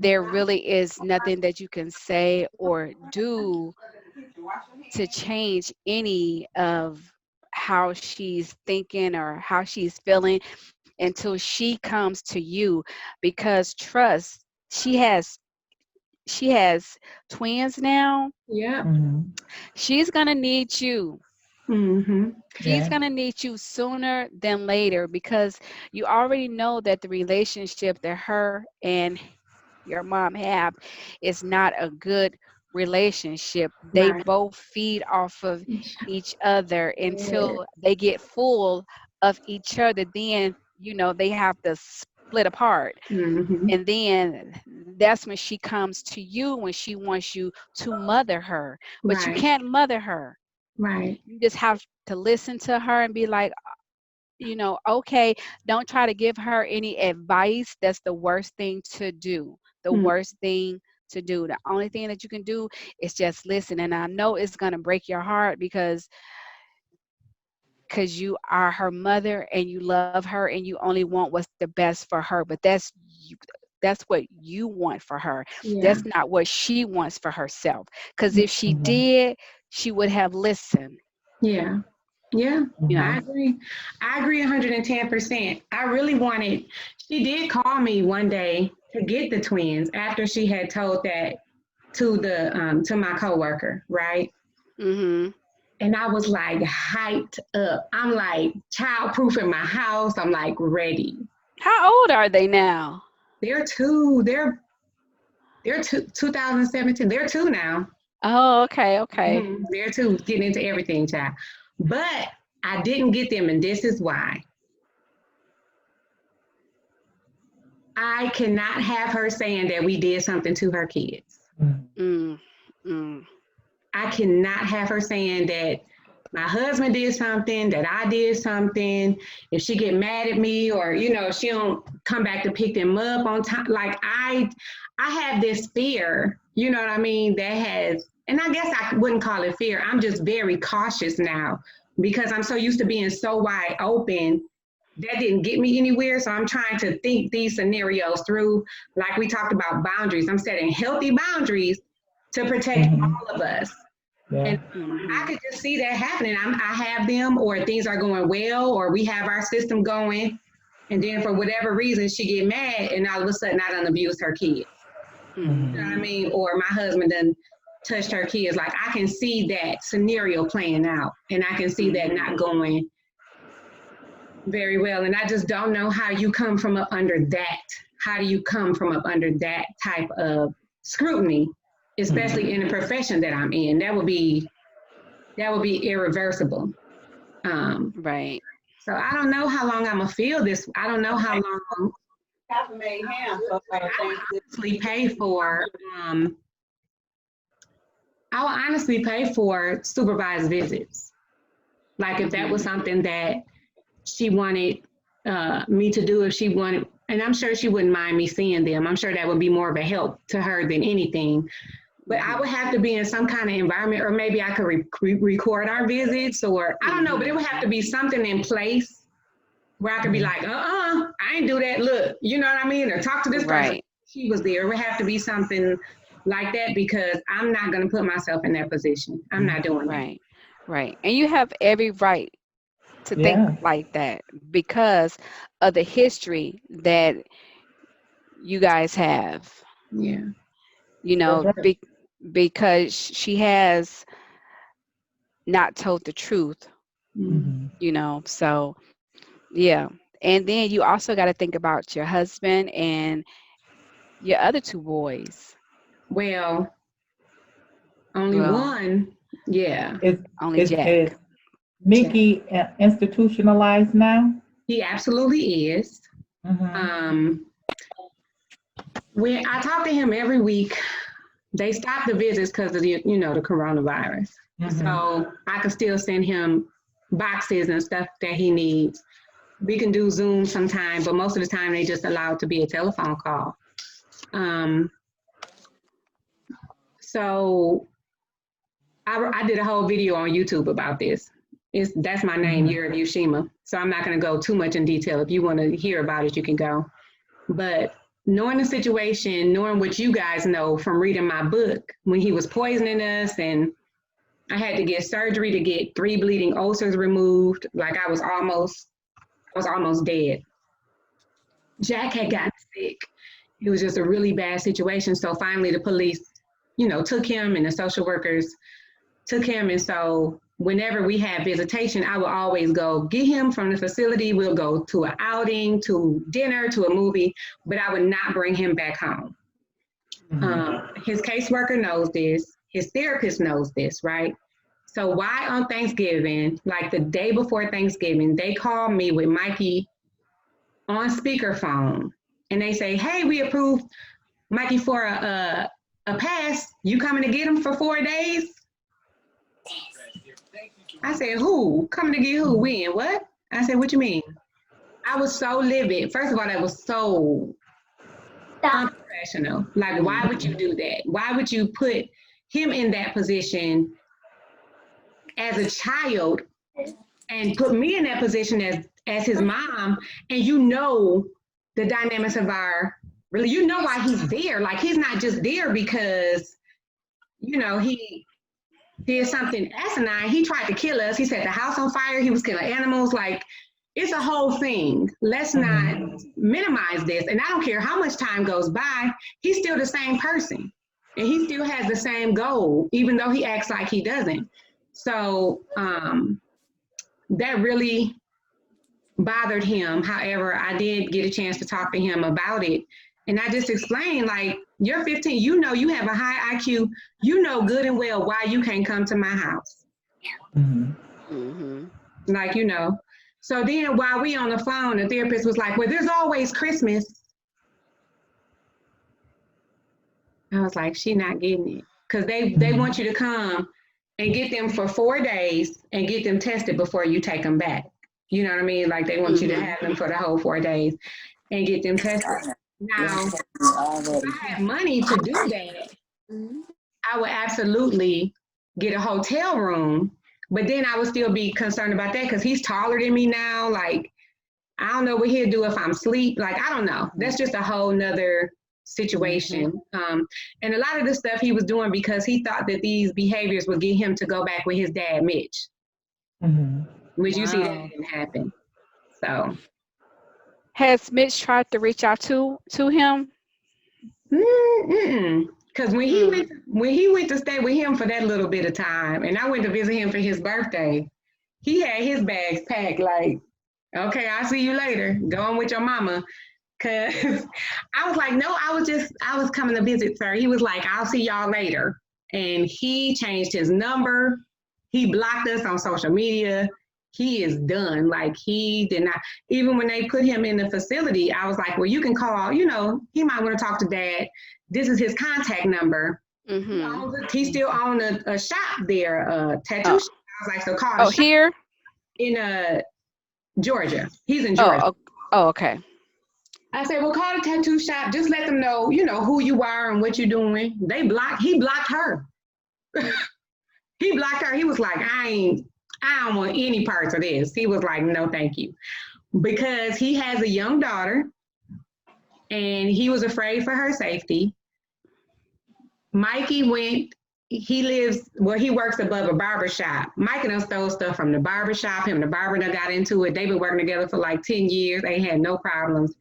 really is nothing that you can say or do to change any of how she's thinking or how she's feeling until she comes to you. Because trust, she has twins now. Yeah. She's gonna need you. She's gonna need you sooner than later, because you already know that the relationship that her and your mom have is not a good relationship. They both feed off of each other until they get full of each other. Then, they have to split apart. And then that's when she comes to you, when she wants you to mother her. But you can't mother her. Right. You just have to listen to her and be like, okay, don't try to give her any advice. That's the worst thing to do. The worst thing to do. The only thing that you can do is just listen. And I know it's going to break your heart because you are her mother and you love her and you only want what's the best for her. But that's what you want for her. That's not what she wants for herself. Because if she did, she would have listened. Yeah. I agree 110%. I really wanted, she did call me one day to get the twins after she had told that to my coworker, right? And I was like hyped up. I'm like childproofing my house. I'm like ready. How old are they now? They're 2. They're 2017. They're 2 now. Oh, okay. They're 2, getting into everything, child. But I didn't get them, and this is why. I cannot have her saying that we did something to her kids. I cannot have her saying that my husband did something, that I did something. If she get mad at me or, she don't come back to pick them up on time. Like I have this fear, you know what I mean, that has, and I guess I wouldn't call it fear. I'm just very cautious now because I'm so used to being so wide open that didn't get me anywhere. So I'm trying to think these scenarios through. Like we talked about boundaries. I'm setting healthy boundaries to protect all of us. Yeah. And I could just see that happening. I have them, or things are going well, or we have our system going. And then for whatever reason, she get mad and all of a sudden I done abused her kids. You know what I mean? Or my husband done touched her kids. Like I can see that scenario playing out, and I can see that not going very well. And I just don't know how you come from up under that. How do you come from up under that type of scrutiny, especially in the profession that I'm in? That would be irreversible. Right. So I don't know how long I'm gonna feel this. I don't know how long. I would honestly pay for. I would honestly pay for supervised visits. Like if that was something that she wanted me to do, if she wanted, and I'm sure she wouldn't mind me seeing them. I'm sure that would be more of a help to her than anything. But I would have to be in some kind of environment, or maybe I could record our visits, or I don't know, but it would have to be something in place where I could be like, I ain't do that, look, you know what I mean? Or talk to this person. She was there. It would have to be something like that, because I'm not going to put myself in that position. I'm not doing that. Right. And you have every right to think like that because of the history that you guys have. Yeah. You know, because she has not told the truth, you know, so yeah. And then you also got to think about your husband and your other two boys. Well, only one. Yeah. Only Jack. Is Mickey institutionalized now? He absolutely is. When I talk to him every week, they stopped the visits because of the coronavirus. So I could still send him boxes and stuff that he needs. We can do Zoom sometime, but most of the time they just allow it to be a telephone call. So I did a whole video on YouTube about this. That's my name, Yearofyushima. So I'm not going to go too much in detail. If you want to hear about it, you can go. But knowing the situation, knowing what you guys know from reading my book, when he was poisoning us and I had to get surgery to get 3 bleeding ulcers removed, like I was almost dead. Jack had gotten sick. It was just a really bad situation. So finally the police, took him, and the social workers took him. And so whenever we had visitation, I would always go get him from the facility. We'll go to an outing, to dinner, to a movie, but I would not bring him back home. His caseworker knows this. His therapist knows this, right? So why on Thanksgiving, like the day before Thanksgiving, they call me with Mikey on speakerphone, and they say, hey, we approved Mikey for a pass. You coming to get him for 4 days? I said, who? Coming to get who? When? What? I said, what you mean? I was so livid. First of all, that was so unprofessional. Like, why would you do that? Why would you put him in that position as a child and put me in that position as his mom? And the dynamics of why he's there. Like, he's not just there because, he did something asinine. He tried to kill us. He set the house on fire. He was killing animals. Like, it's a whole thing. Let's not minimize this. And I don't care how much time goes by, he's still the same person. And he still has the same goal, even though he acts like he doesn't. So that really bothered him. However, I did get a chance to talk to him about it. And I just explained, like, you're 15, you have a high IQ, good and well why you can't come to my house. Like, So then while we on the phone, the therapist was like, well, there's always Christmas. I was like, she not getting it. Because they want you to come and get them for 4 days and get them tested before you take them back. You know what I mean? Like, they want you to have them for the whole 4 days and get them tested. Now, if I had money to do that, I would absolutely get a hotel room, but then I would still be concerned about that because he's taller than me now. Like, I don't know what he'll do if I'm asleep. Like, I don't know. That's just a whole nother situation. And a lot of the stuff he was doing because he thought that these behaviors would get him to go back with his dad, Mitch. Which you see that didn't happen. So. Has Mitch tried to reach out to him? Because when he went to stay with him for that little bit of time, and I went to visit him for his birthday, he had his bags packed like, okay, I'll see you later. Go on with your mama. Cause I was like, no, I was coming to visit, sir. He was like, I'll see y'all later. And he changed his number. He blocked us on social media. He is done. Like, he did not, even when they put him in the facility, I was like, well, you can call, you know, he might want to talk to dad. This is his contact number. He still owned a shop there, a tattoo shop. I was like, so call the shop here? In Georgia. He's in Georgia. Okay. I said, well, call the tattoo shop. Just let them know, you know, who you are and what you're doing. He blocked her. He blocked her. He was like, I don't want any parts of this. He was like, no, thank you. Because he has a young daughter and he was afraid for her safety. Mikey he works above a barber shop. Mikey done stole stuff from the barber shop. Him and the barber done got into it. They've been working together for like 10 years. They had no problems.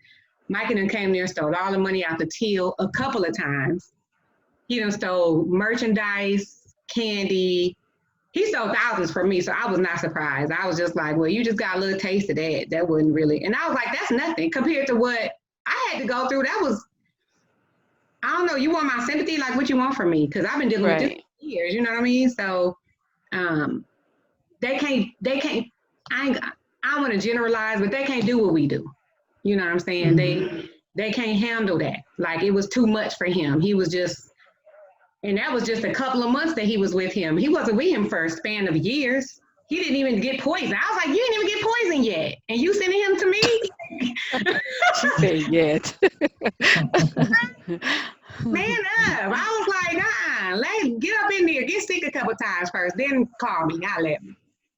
Mikey done came there and stole all the money out the till a couple of times. He done stole merchandise, candy. He stole thousands from me, so I was not surprised. I was just like, well, you just got a little taste of that. That wasn't really, and I was like, that's nothing compared to what I had to go through. That was, I don't know, you want my sympathy? Like, what you want from me? Because I've been dealing with this for years, you know what I mean? So they can't, I want to generalize, but they can't do what we do. You know what I'm saying? They can't handle that. Like, it was too much for him. He was just, and that was just a couple of months that he was with him. He wasn't with him for a span of years. He didn't even get poisoned. I was like, you didn't even get poisoned yet. And you sending him to me? She said yet. Man up. I was like, let's get up in there, get sick a couple times first, then call me, not let me.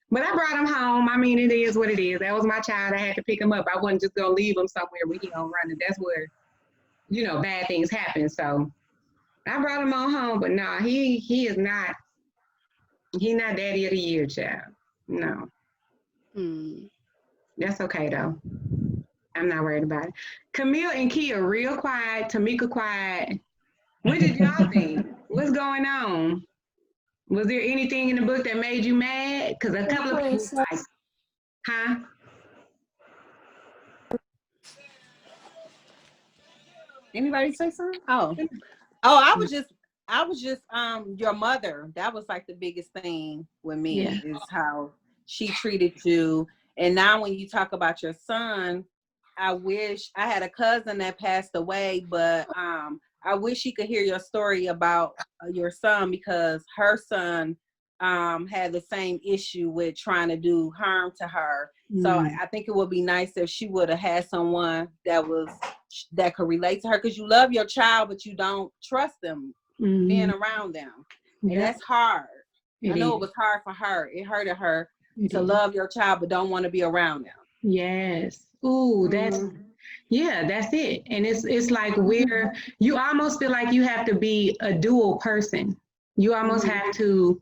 But I brought him home. I mean, it is what it is. That was my child. I had to pick him up. I wasn't just going to leave him somewhere where he gonna run it. That's where, you know, bad things happen. So I brought him on home, but no, he is not, he's not daddy of the year, child. No. That's okay, though. I'm not worried about it. Camille and Kia real quiet. Tamika quiet. What did y'all think? What's going on? Was there anything in the book that made you mad? Because a couple of people like, huh? Anybody say something? I was just your mother. That was like the biggest thing with me is how she treated you. And now when you talk about your son, I wish I had a cousin that passed away, but I wish she could hear your story about your son, because her son had the same issue with trying to do harm to her. So I think it would be nice if she would have had someone that could relate to her, because you love your child, but you don't trust them being around them. And that's hard. I know it was hard for her. It hurted her to love your child, but don't want to be around them. Yes. Ooh, that's it. And it's like where you almost feel like you have to be a dual person. You almost have to,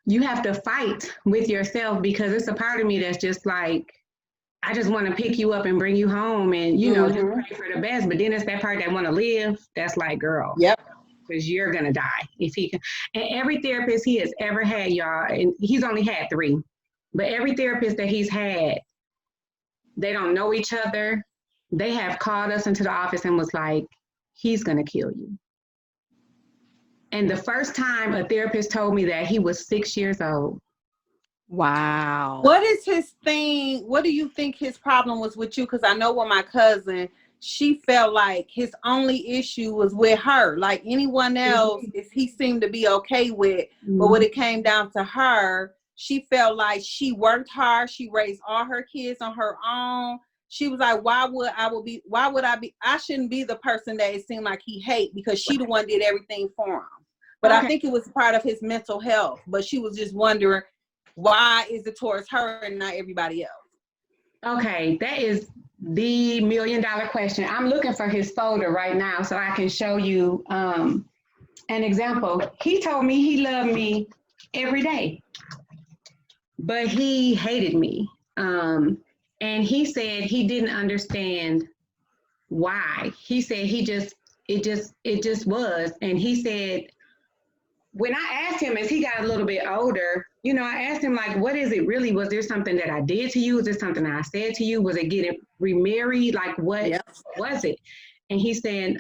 you have to fight with yourself, because it's a part of me that's just like, I just want to pick you up and bring you home and, you know, just pray for the best. But then it's that part that want to live. That's like, girl. Yep. Because you're going to die if he can. And every therapist he has ever had, y'all, and he's only had 3, but every therapist that he's had, they don't know each other. They have called us into the office and was like, he's going to kill you. And the first time a therapist told me that, he was 6 years old. Wow. What is his thing? What do you think his problem was with you? Because I know with my cousin, she felt like his only issue was with her. Like anyone else, he seemed to be okay with. But when it came down to her, she felt like she worked hard. She raised all her kids on her own. She was like, I shouldn't be the person that it seemed like he hate, because she the one did everything for him. But I think it was part of his mental health. But she was just wondering, why is it towards her and not everybody else? Okay, that is the $1 million question. I'm looking for his folder right now so I can show you an example. He told me he loved me every day, but he hated me. And he said he didn't understand why. He said it just was. And he said, when I asked him as he got a little bit older, you know, I asked him, like, what is it really? Was there something that I did to you? Was there something I said to you? Was it getting remarried? Like, what was it? And he said,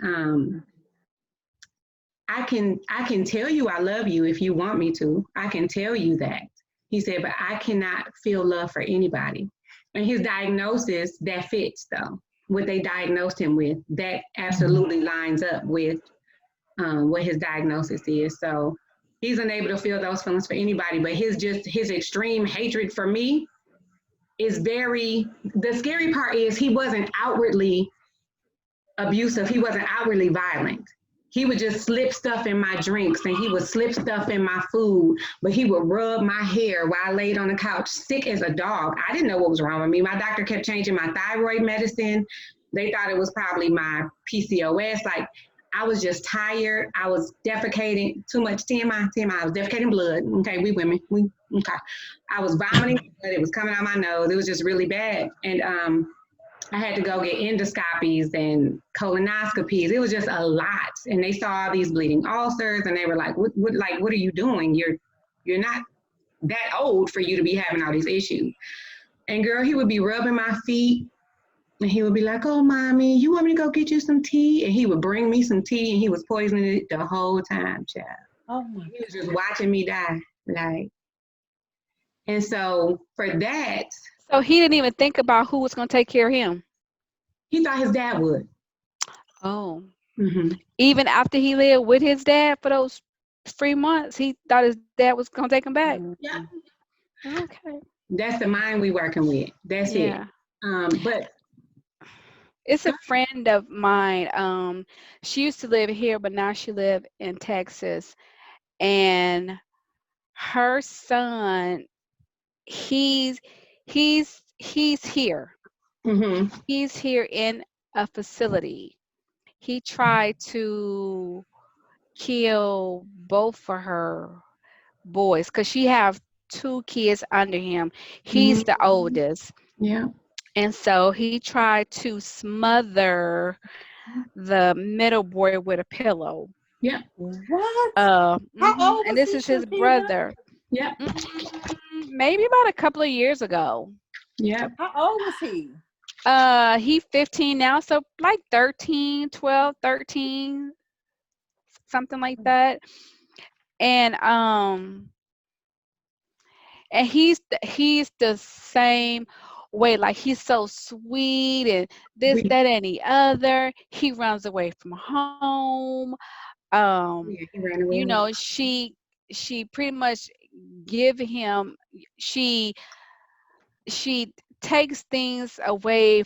I can tell you I love you if you want me to. I can tell you that. He said, but I cannot feel love for anybody. And his diagnosis, that fits though. What they diagnosed him with, that absolutely lines up with what his diagnosis is. So he's unable to feel those feelings for anybody, but his extreme hatred for me is the scary part is he wasn't outwardly abusive. He wasn't outwardly violent. He would just slip stuff in my drinks and he would slip stuff in my food, but he would rub my hair while I laid on the couch, sick as a dog. I didn't know what was wrong with me. My doctor kept changing my thyroid medicine. They thought it was probably my PCOS. Like, I was just tired. I was defecating too much TMI. I was defecating blood. Okay, we women. Okay. I was vomiting blood. It was coming out my nose. It was just really bad. And I had to go get endoscopies and colonoscopies. It was just a lot. And they saw all these bleeding ulcers and they were like, what are you doing? You're not that old for you to be having all these issues. And girl, he would be rubbing my feet and he would be like, oh, mommy, you want me to go get you some tea? And he would bring me some tea and he was poisoning it the whole time, child. Oh my He was just watching me die. Like, and so for that. So he didn't even think about who was going to take care of him. He thought his dad would. Oh. Mm-hmm. Even after he lived with his dad for those 3 months, he thought his dad was going to take him back. Yeah. Okay. That's the mind we working with. That's it. But it's a friend of mine. She used to live here, but now she lives in Texas. And her son, he's here. Mm-hmm. He's here in a facility. He tried to kill both of her boys because she have 2 kids under him. He's the oldest. Yeah. And so he tried to smother the middle boy with a pillow. Yeah. What? How old and was this he, is his Shakira? brother. Yeah. Maybe about a couple of years ago. Yeah. How old was he? He's 15 now, so like 13, 12, 13, something like that. And he's the same way. Like, he's so sweet and this, that, and the other. He runs away from home. He ran away. You know, she pretty much give him. She takes things away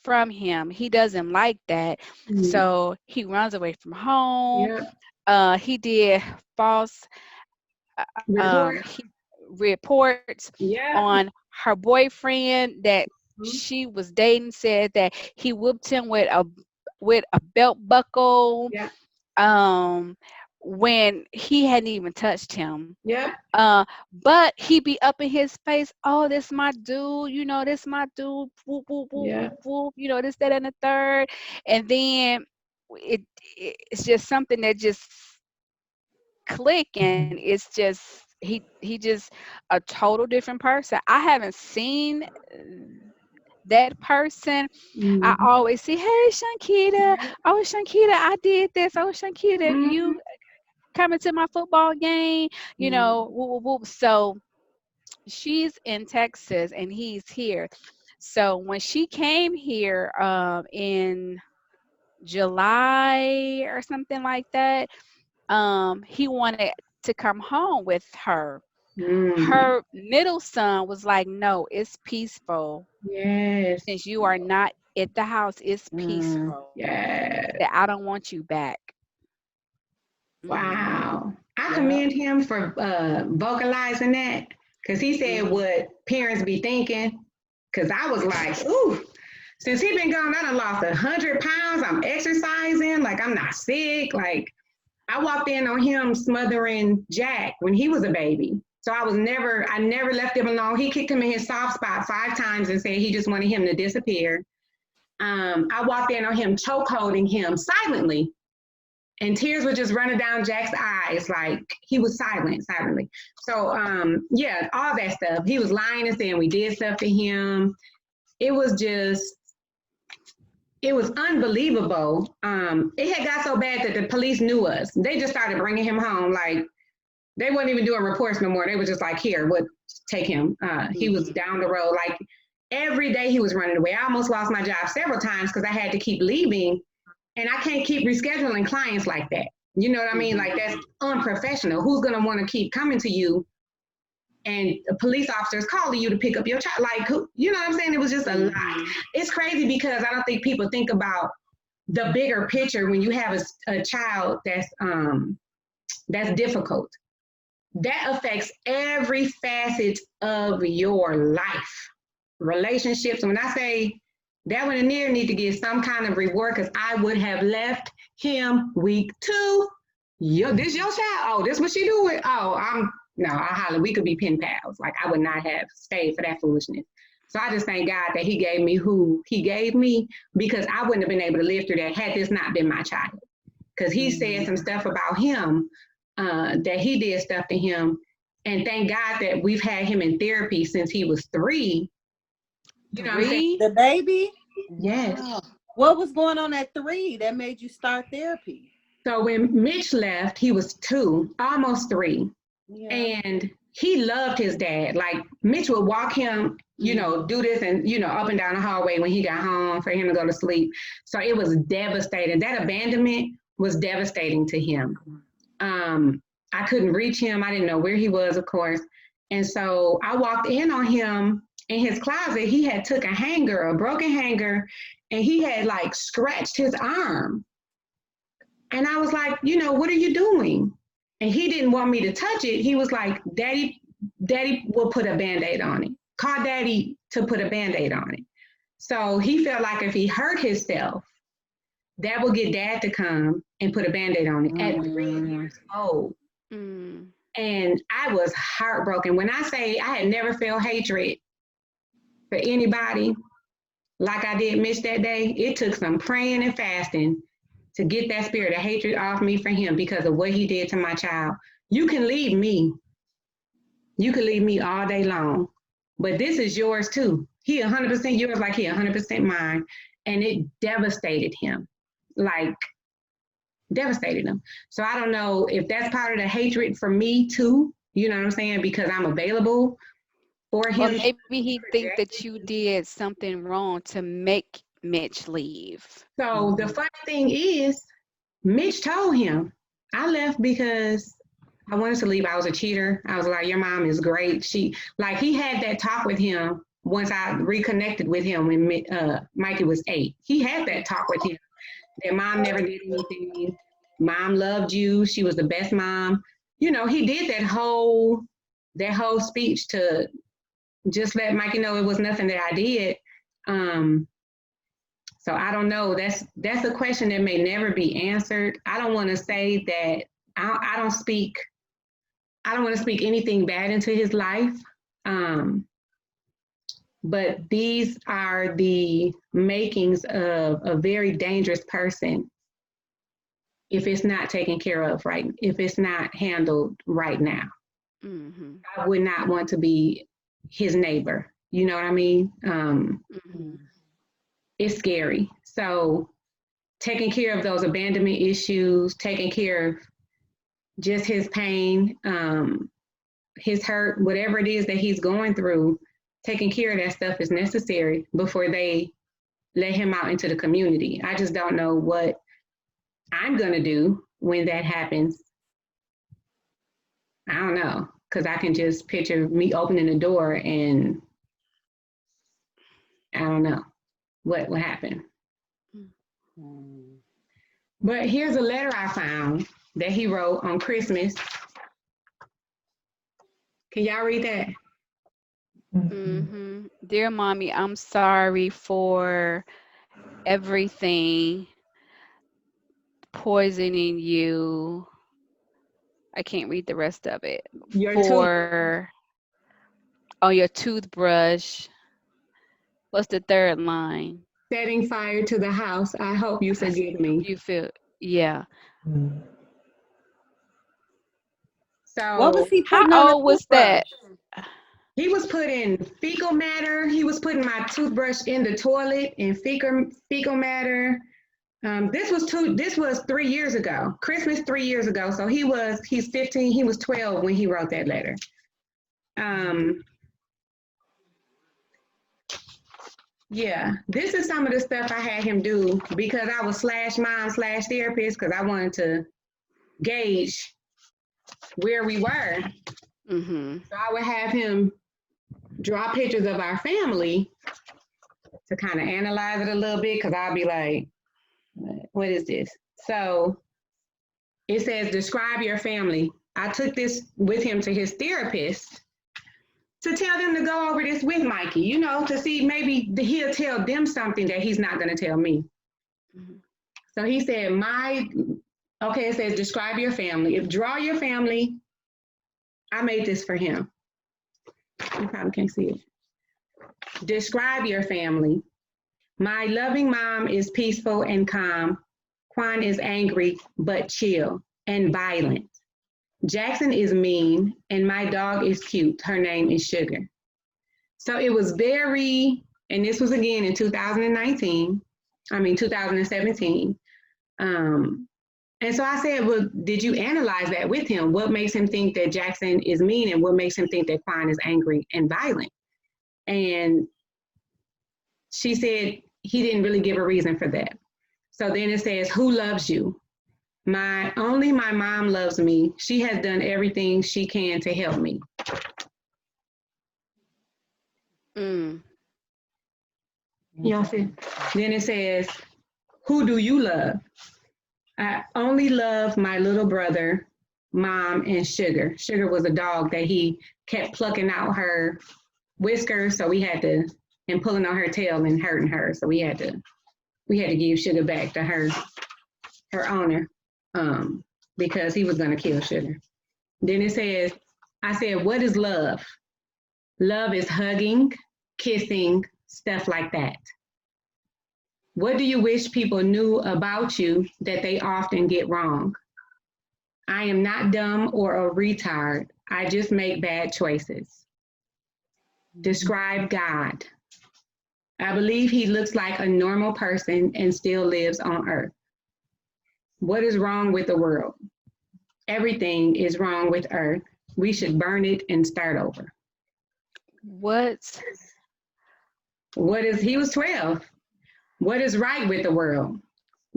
from him. He doesn't like that, so he runs away from home. He did false reports on her boyfriend that she was dating. Said that he whipped him with a belt buckle. When he hadn't even touched him. But he be up in his face, oh, this my dude, you know, this my dude, whoop, whoop, whoop, whoop, whoop, you know, this, that, and the third. And then it's just something that just click, and it's just he just a total different person. I haven't seen that person. I always see, hey, Shankita, oh, Shankita, I did this, oh, Shankita, you coming to my football game, you know, whoop, whoop, whoop. So she's in Texas and he's here. So when she came here in July or something like that, he wanted to come home with her. Her middle son was like, no, it's peaceful. Yes. Since you are not at the house, it's peaceful. Yes. That I don't want you back. Wow. I commend him for vocalizing that, because he said what parents be thinking. Because I was like, ooh, since he been gone, I done lost 100 pounds. I'm exercising, like I'm not sick. Like I walked in on him smothering Jack when he was a baby. So I never left him alone. He kicked him in his soft spot 5 times and said he just wanted him to disappear. I walked in on him choke holding him silently. And tears were just running down Jack's eyes, like he was silently. So yeah, all that stuff. He was lying and saying we did stuff to him. It was unbelievable. It had got so bad that the police knew us. They just started bringing him home. Like they weren't even doing reports no more. They were just like, here, take him. He was down the road. Like every day he was running away. I almost lost my job several times because I had to keep leaving. And I can't keep rescheduling clients like that. You know what I mean? Like that's unprofessional. Who's gonna want to keep coming to you and police officers calling you to pick up your child? Like, you know what I'm saying? It was just a lie. It's crazy because I don't think people think about the bigger picture when you have a child that's difficult. That affects every facet of your life. Relationships. When I say that one in there need to get some kind of reward because I would have left him week 2. This your child? Oh, this what she doing? Oh, I holler. We could be pen pals. Like I would not have stayed for that foolishness. So I just thank God that he gave me who he gave me because I wouldn't have been able to live through that had this not been my child. Because he said some stuff about him that he did stuff to him. And thank God that we've had him in therapy since he was 3. You know what I'm saying? The baby? Yes. Wow. What was going on at 3 that made you start therapy? So when Mitch left, he was 2, almost 3. Yeah. And he loved his dad. Like Mitch would walk him, do this and, up and down the hallway when he got home for him to go to sleep. So it was devastating. That abandonment was devastating to him. I couldn't reach him. I didn't know where he was, of course. And so I walked in on him in his closet. He had took a broken hanger, and he had like scratched his arm. And I was like, what are you doing? And he didn't want me to touch it. He was like, Daddy will put a Band-Aid on it. Call Daddy to put a Band-Aid on it. So he felt like if he hurt himself, that would get Dad to come and put a Band-Aid on it at 3 years old. And I was heartbroken. When I say I had never felt hatred for anybody like I did Mitch that day, it took some praying and fasting to get that spirit of hatred off me for him because of what he did to my child. You can leave me. You can leave me all day long, but this is yours too. He 100% yours like he 100% mine. And it devastated him, devastated him. So I don't know if that's part of the hatred for me too, you know what I'm saying? Because I'm available for him. Or maybe he think that you did something wrong to make Mitch leave. So the funny thing is, Mitch told him, I left because I wanted to leave. I was a cheater. I was like, your mom is great. He had that talk with him once I reconnected with him when Mikey was 8. He had that talk with him. Their mom never did anything. Mom loved you. She was the best mom. He did that whole speech to just let Mikey know it was nothing that I did. So I don't know. That's a question that may never be answered. I don't want to say that I don't want to speak anything bad into his life. But these are the makings of a very dangerous person if it's not taken care of right, if it's not handled right now. I would not want to be his neighbor. You know what I mean? It's scary. So taking care of those abandonment issues, taking care of just his pain, his hurt, whatever it is that he's going through, taking care of that stuff is necessary before they let him out into the community. I just don't know what I'm gonna do when that happens. I don't know, because I can just picture me opening the door and I don't know what will happen. But here's a letter I found that he wrote on Christmas. Can y'all read that? Dear mommy, I'm sorry for everything, poisoning you. I can't read the rest of it. Your tooth. For your toothbrush. What's the third line? Setting fire to the house. I hope you forgive me. You feel, yeah. What was So he How putting on the old was toothbrush? that? he was putting fecal matter. He was putting my toothbrush in the toilet in fecal matter. This was 3 years ago. Christmas 3 years ago. So he's 15. He was 12 when he wrote that letter. Yeah, this is some of the stuff I had him do because I was /mom/therapist because I wanted to gauge where we were. So I would have him draw pictures of our family to kind of analyze it a little bit because I'll be like, what is this? So it says, describe your family. I took this with him to his therapist to tell them to go over this with Mikey, you know, to see maybe he'll tell them something that he's not going to tell me. So he said, it says, describe your family. If draw your family, I made this for him. You probably can't see it. Describe your family. My loving mom is peaceful and calm. Quan is angry, but chill and violent. Jackson is mean, and my dog is cute. Her name is Sugar. So it was and this was again in 2017. And so I said, well, did you analyze that with him? What makes him think that Jackson is mean and what makes him think that Quan is angry and violent? And she said he didn't really give a reason for that. So then it says, who loves you? Only my mom loves me. She has done everything she can to help me. Y'all see? Then it says, who do you love? I only love my little brother, Mom, and Sugar. Sugar was a dog that he kept plucking out her whiskers, so and pulling on her tail and hurting her. So we had to give Sugar back to her owner, because he was gonna kill Sugar. Then it says, I said, what is love? Love is hugging, kissing, stuff like that. What do you wish people knew about you that they often get wrong? I am not dumb or a retard. I just make bad choices. Describe God. I believe he looks like a normal person and still lives on earth. What is wrong with the world? Everything is wrong with earth. We should burn it and start over. He was 12. What is right with the world?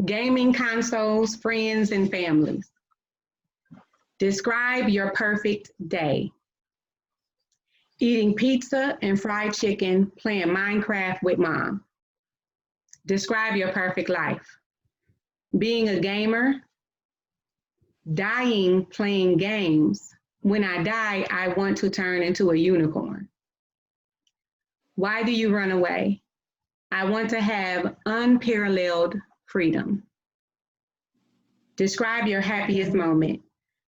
Gaming consoles, friends, and families. Describe your perfect day. Eating pizza and fried chicken, playing Minecraft with mom. Describe your perfect life. Being a gamer, dying playing games. When I die, I want to turn into a unicorn. Why do you run away? I want to have unparalleled freedom. Describe your happiest moment.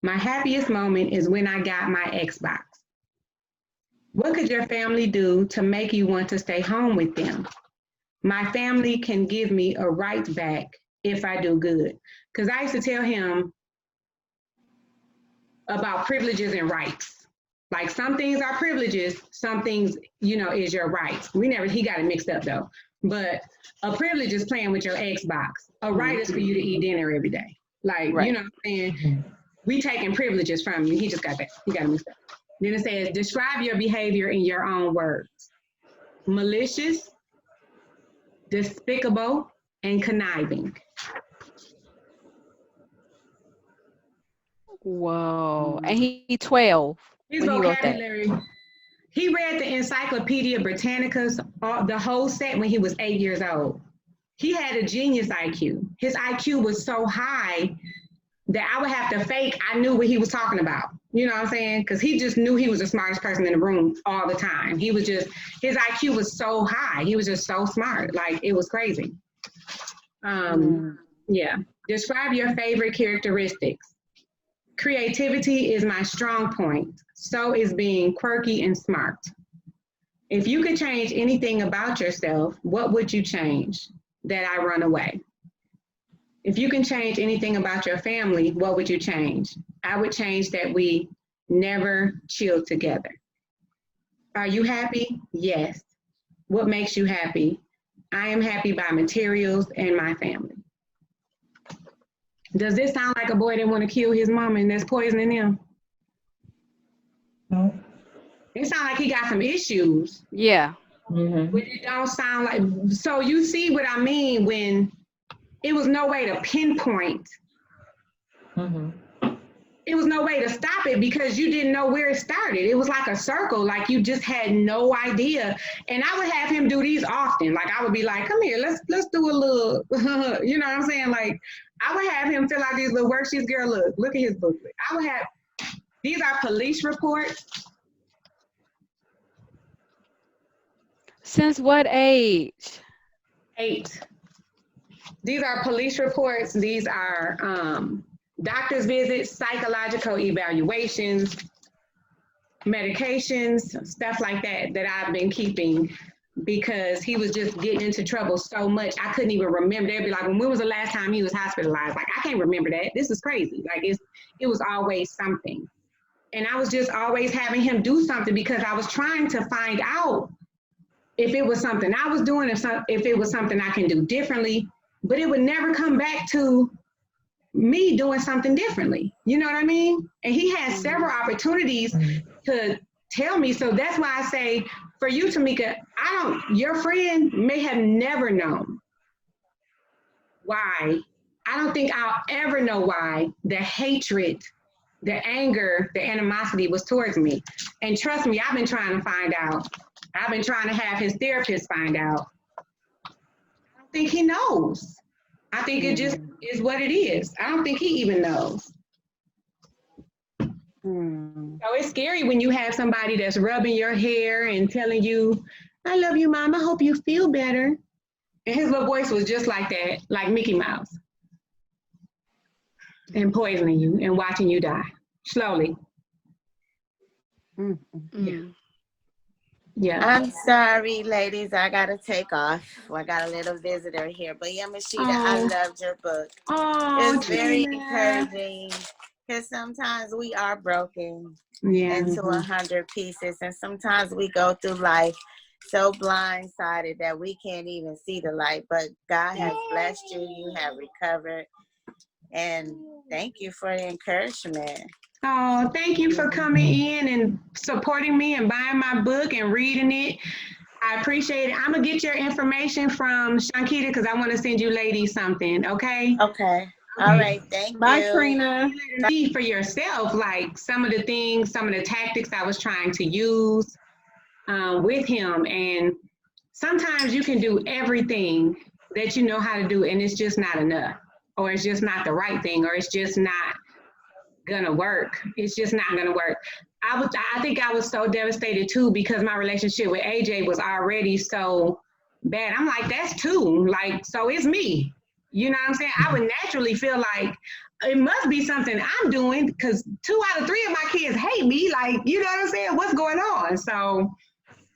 My happiest moment is when I got my Xbox. What could your family do to make you want to stay home with them? My family can give me a right back if I do good. Because I used to tell him about privileges and rights. Like some things are privileges, some things, is your rights. He got it mixed up though. But a privilege is playing with your Xbox. A right is for you to eat dinner every day. Like, right. You know what I'm saying? We taking privileges from you. He just got that. He got it mixed up. Then it says, describe your behavior in your own words. Malicious, despicable, and conniving. Whoa. And he 12. His vocabulary. He read the Encyclopedia Britannicas, the whole set when he was 8 years old. He had a genius IQ. His IQ was so high that I would have to fake I knew what he was talking about. You know what I'm saying? Because he just knew he was the smartest person in the room all the time. He was just, his IQ was so high. He was just so smart. Like, it was crazy. Yeah. Describe your favorite characteristics. Creativity is my strong point. So is being quirky and smart. If you could change anything about yourself, what would you change? That I run away. If you can change anything about your family, what would you change? I would change that we never chill together. Are you happy? Yes. What makes you happy? I am happy by materials and my family. Does this sound like a boy that want to kill his mama and that's poisoning him? No. It sounds like he got some issues. Yeah. But it don't sound like, so you see what I mean when it was no way to pinpoint. It was no way to stop it because you didn't know where it started. It was like a circle, like you just had no idea. And I would have him do these often. Like I would be like, come here, let's do a little, you know what I'm saying? Like I would have him fill out these little worksheets. Girl, look at his booklet. I would have, these are police reports. Since what age? 8. These are police reports. These are doctor's visits, psychological evaluations, medications, stuff like that I've been keeping because he was just getting into trouble so much. I couldn't even remember. They'd be like, when was the last time he was hospitalized? Like, I can't remember that. This is crazy. Like, it was always something. And I was just always having him do something because I was trying to find out if it was something I was doing, if it was something I can do differently, but it would never come back to me doing something differently. You know what I mean? And he had several opportunities to tell me. So that's why I say, for you, Tamika, your friend may have never known why. I don't think I'll ever know why the hatred, the anger, the animosity was towards me. And trust me, I've been trying to find out. I've been trying to have his therapist find out. I don't think he knows. I think it just is what it is. I don't think he even knows. So it's scary when you have somebody that's rubbing your hair and telling you, I love you, Mom. I hope you feel better. And his little voice was just like that, like Mickey Mouse. And poisoning you and watching you die slowly. Yeah. I'm sorry, ladies. I got to take off. I got a little visitor here. But yeah, Mashida, I loved your book. It's very encouraging because sometimes we are broken into 100 pieces. And sometimes we go through life so blindsided that we can't even see the light. But God has blessed you. You have recovered. And thank you for the encouragement. Oh, thank you for coming in and supporting me and buying my book and reading it. I appreciate it. I'm going to get your information from Shankita because I want to send you ladies something, okay? Okay. All right. Thank you. Bye, Trina. See for yourself, like some of the things, some of the tactics I was trying to use with him. And sometimes you can do everything that you know how to do and it's just not enough. Or it's just not the right thing, or it's just not gonna work. It's just not gonna work. I think I was so devastated too because my relationship with AJ was already so bad. I'm like, that's 2. Like, so it's me. You know what I'm saying? I would naturally feel like it must be something I'm doing because 2 out of 3 of my kids hate me. Like, you know what I'm saying? What's going on? So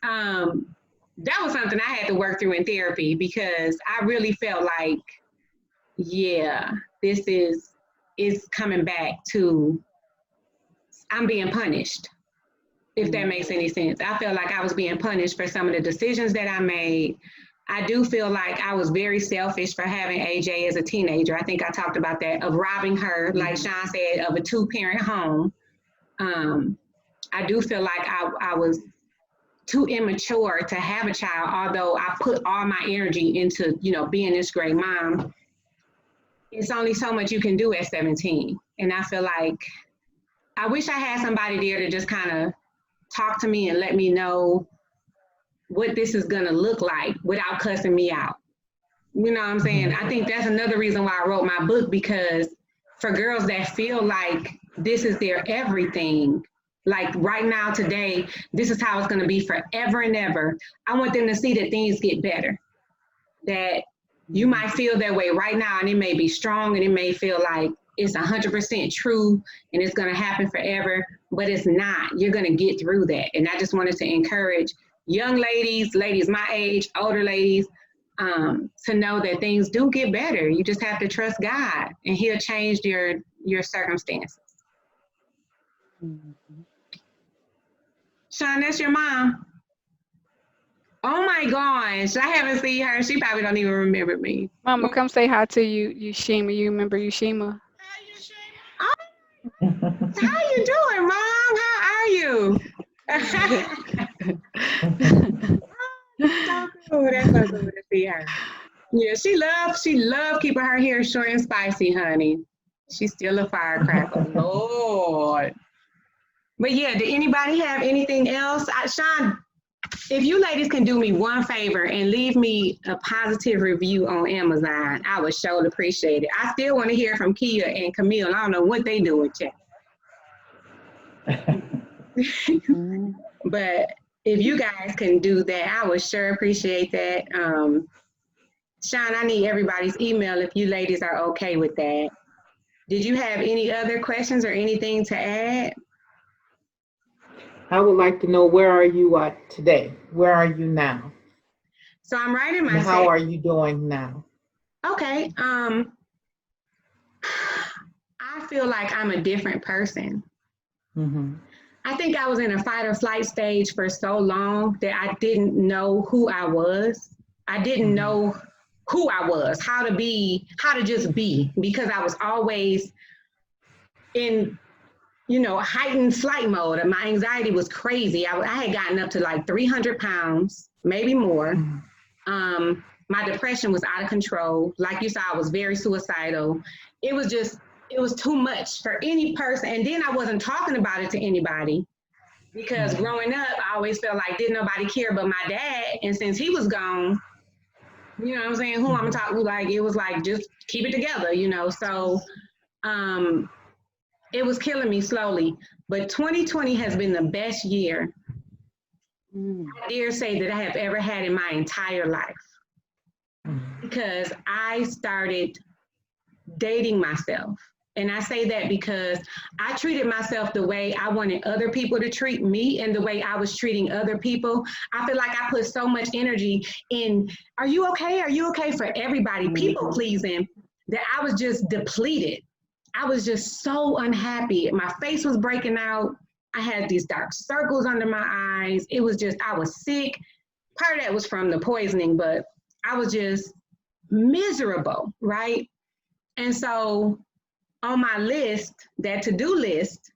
that was something I had to work through in therapy because I really felt like, yeah, this is coming back to, I'm being punished, if that makes any sense. I felt like I was being punished for some of the decisions that I made. I do feel like I was very selfish for having AJ as a teenager. I think I talked about that, of robbing her, like Sean said, of a 2-parent home. I do feel like I was too immature to have a child, although I put all my energy into, being this great mom. It's only so much you can do at 17. And I feel like I wish I had somebody there to just kind of talk to me and let me know what this is going to look like without cussing me out. You know what I'm saying? I think that's another reason why I wrote my book, because for girls that feel like this is their everything. Like right now, today, this is how it's going to be forever and ever. I want them to see that things get better. That you might feel that way right now, and it may be strong, and it may feel like it's 100% true, and it's going to happen forever, but it's not. You're going to get through that. And I just wanted to encourage young ladies, ladies my age, older ladies, to know that things do get better. You just have to trust God, and He'll change your circumstances. Sean, that's your mom. Oh my gosh, I haven't seen her. She probably don't even remember me. Mama, come say hi to you, Yushima. You remember Yushima? Oh, how you doing, Mom? How are you? So cool. That's so good to see her. Yeah, she loves keeping her hair short and spicy, honey. She's still a firecracker, Lord. But yeah, did anybody have anything else? Sean, if you ladies can do me one favor and leave me a positive review on Amazon, I would surely appreciate it. I still want to hear from Kia and Camille. I don't know what they do with chat. But if you guys can do that, I would sure appreciate that. Sean, I need everybody's email if you ladies are okay with that. Did you have any other questions or anything to add? I would like to know, where are you at today? Where are you now? So I'm writing my. And how are you doing now? Okay. I feel like I'm a different person. Mm-hmm. I think I was in a fight or flight stage for so long that I didn't know who I was. I didn't know who I was, how to just be, because I was always in, heightened flight mode, and my anxiety was crazy. I had gotten up to like 300 pounds, maybe more. My depression was out of control. Like you saw, I was very suicidal. It was too much for any person. And then I wasn't talking about it to anybody, because growing up, I always felt like didn't nobody care but my dad. And since he was gone, you know what I'm saying, who I'm talking, like, it was like, just keep it together, So it was killing me slowly. But 2020 has been the best year, I dare say, that I have ever had in my entire life. Because I started dating myself. And I say that because I treated myself the way I wanted other people to treat me, and the way I was treating other people. I feel like I put so much energy in, are you okay? Are you okay, for everybody, people pleasing, that I was just depleted. I was just so unhappy. My face was breaking out. I had these dark circles under my eyes. It was just, I was sick. Part of that was from the poisoning, but I was just miserable, right? And so on my list, that to-do list,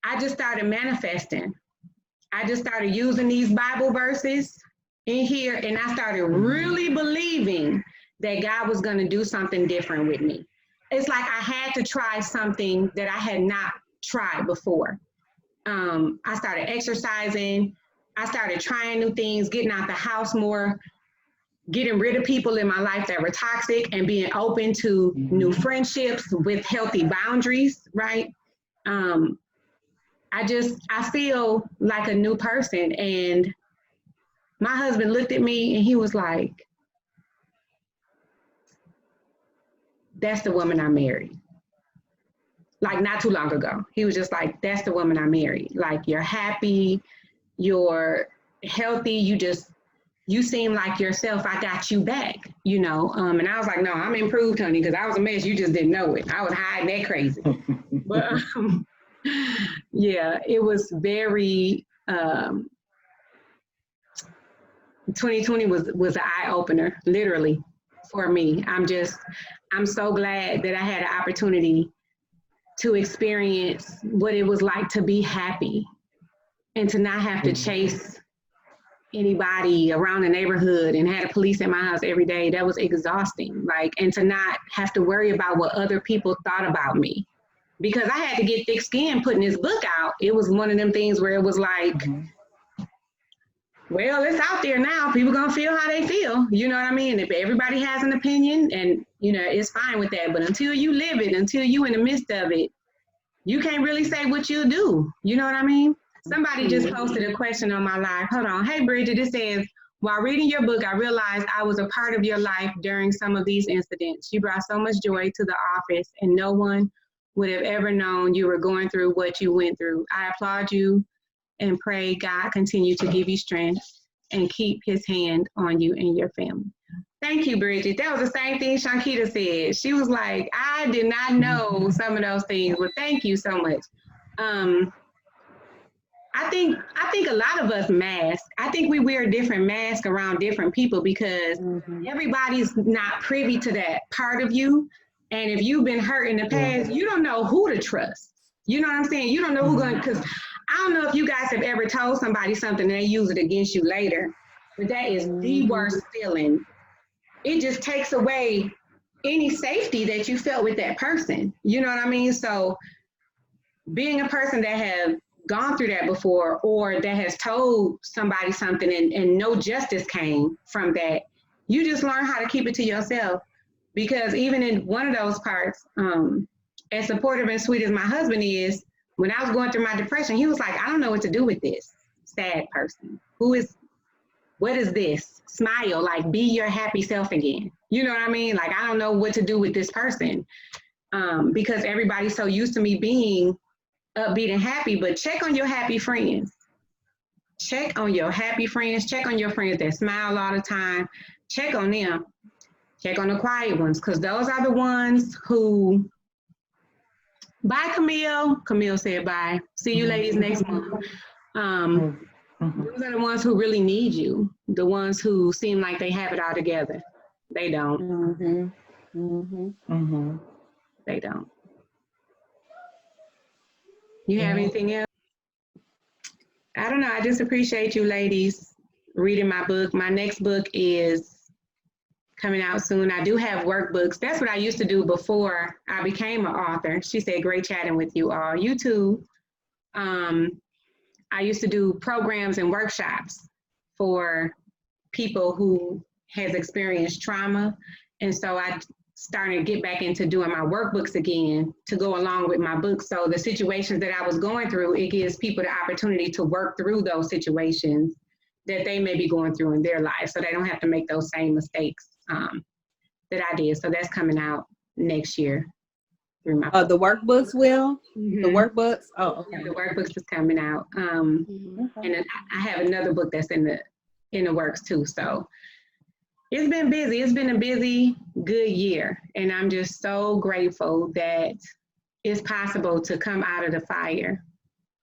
I just started manifesting. I just started using these Bible verses in here, and I started really believing that God was going to do something different with me. It's like I had to try something that I had not tried before. I started exercising. I started trying new things, getting out the house more, getting rid of people in my life that were toxic, and being open to new friendships with healthy boundaries, right? I feel like a new person. And my husband looked at me and he was like, that's the woman I married. Like, not too long ago. He was just like, that's the woman I married. Like, you're happy, you're healthy, you seem like yourself. I got you back, And I was like, no, I'm improved, honey, because I was a mess. You just didn't know it. I was hiding that crazy. But yeah, it was very, 2020 was an eye opener, literally, for me. I'm so glad that I had an opportunity to experience what it was like to be happy and to not have to chase anybody around the neighborhood and had a police in my house every day. That was exhausting. And to not have to worry about what other people thought about me, because I had to get thick skin putting this book out. It was one of them things where it was like, well, it's out there now. People gonna feel how they feel. You know what I mean? If everybody has an opinion, and it's fine with that. But until you live it, until you in the midst of it, you can't really say what you do. You know what I mean? Somebody just posted a question on my live. Hold on. Hey, Bridget, it says, while reading your book, I realized I was a part of your life during some of these incidents. You brought so much joy to the office, and no one would have ever known you were going through what you went through. I applaud you and pray God continue to give you strength and keep his hand on you and your family. Thank you, Bridget. That was the same thing Shankita said. She was like, I did not know some of those things, but thank you so much. I think a lot of us mask. I think we wear different masks around different people because everybody's not privy to that part of you. And if you've been hurt in the past, you don't know who to trust. You know what I'm saying? You don't know who's going to, because I don't know if you guys have ever told somebody something and they use it against you later, but that is the worst feeling. It just takes away any safety that you felt with that person. You know what I mean? So being a person that have gone through that before, or that has told somebody something and no justice came from that, you just learn how to keep it to yourself. Because even in one of those parts, as supportive and sweet as my husband is, when I was going through my depression, he was like, I don't know what to do with this sad person. What is this? Smile, like be your happy self again. You know what I mean? Like, I don't know what to do with this person because everybody's so used to me being upbeat and happy, but check on your happy friends. Check on your happy friends. Check on your friends that smile all the time. Check on them. Check on the quiet ones, because those are the ones who, bye, Camille. Camille said bye. See you ladies next month. Those are the ones who really need you. The ones who seem like they have it all together. They don't. They don't. You have anything else? I don't know. I just appreciate you ladies reading my book. My next book is coming out soon. I do have workbooks. That's what I used to do before I became an author. She said, great chatting with you all. You too. I used to do programs and workshops for people who has experienced trauma. And so I started to get back into doing my workbooks again to go along with my books. So the situations that I was going through, it gives people the opportunity to work through those situations that they may be going through in their life, so they don't have to make those same mistakes that I did. So that's coming out next year through my the workbooks will? The workbooks? Oh, okay. Yeah, the workbooks is coming out. And then I have another book that's in the works too. So it's been busy. It's been a busy, good year. And I'm just so grateful that it's possible to come out of the fire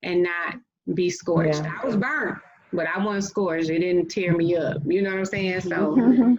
and not be scorched. I was burnt, but I wasn't scorched. It didn't tear me up. You know what I'm saying? So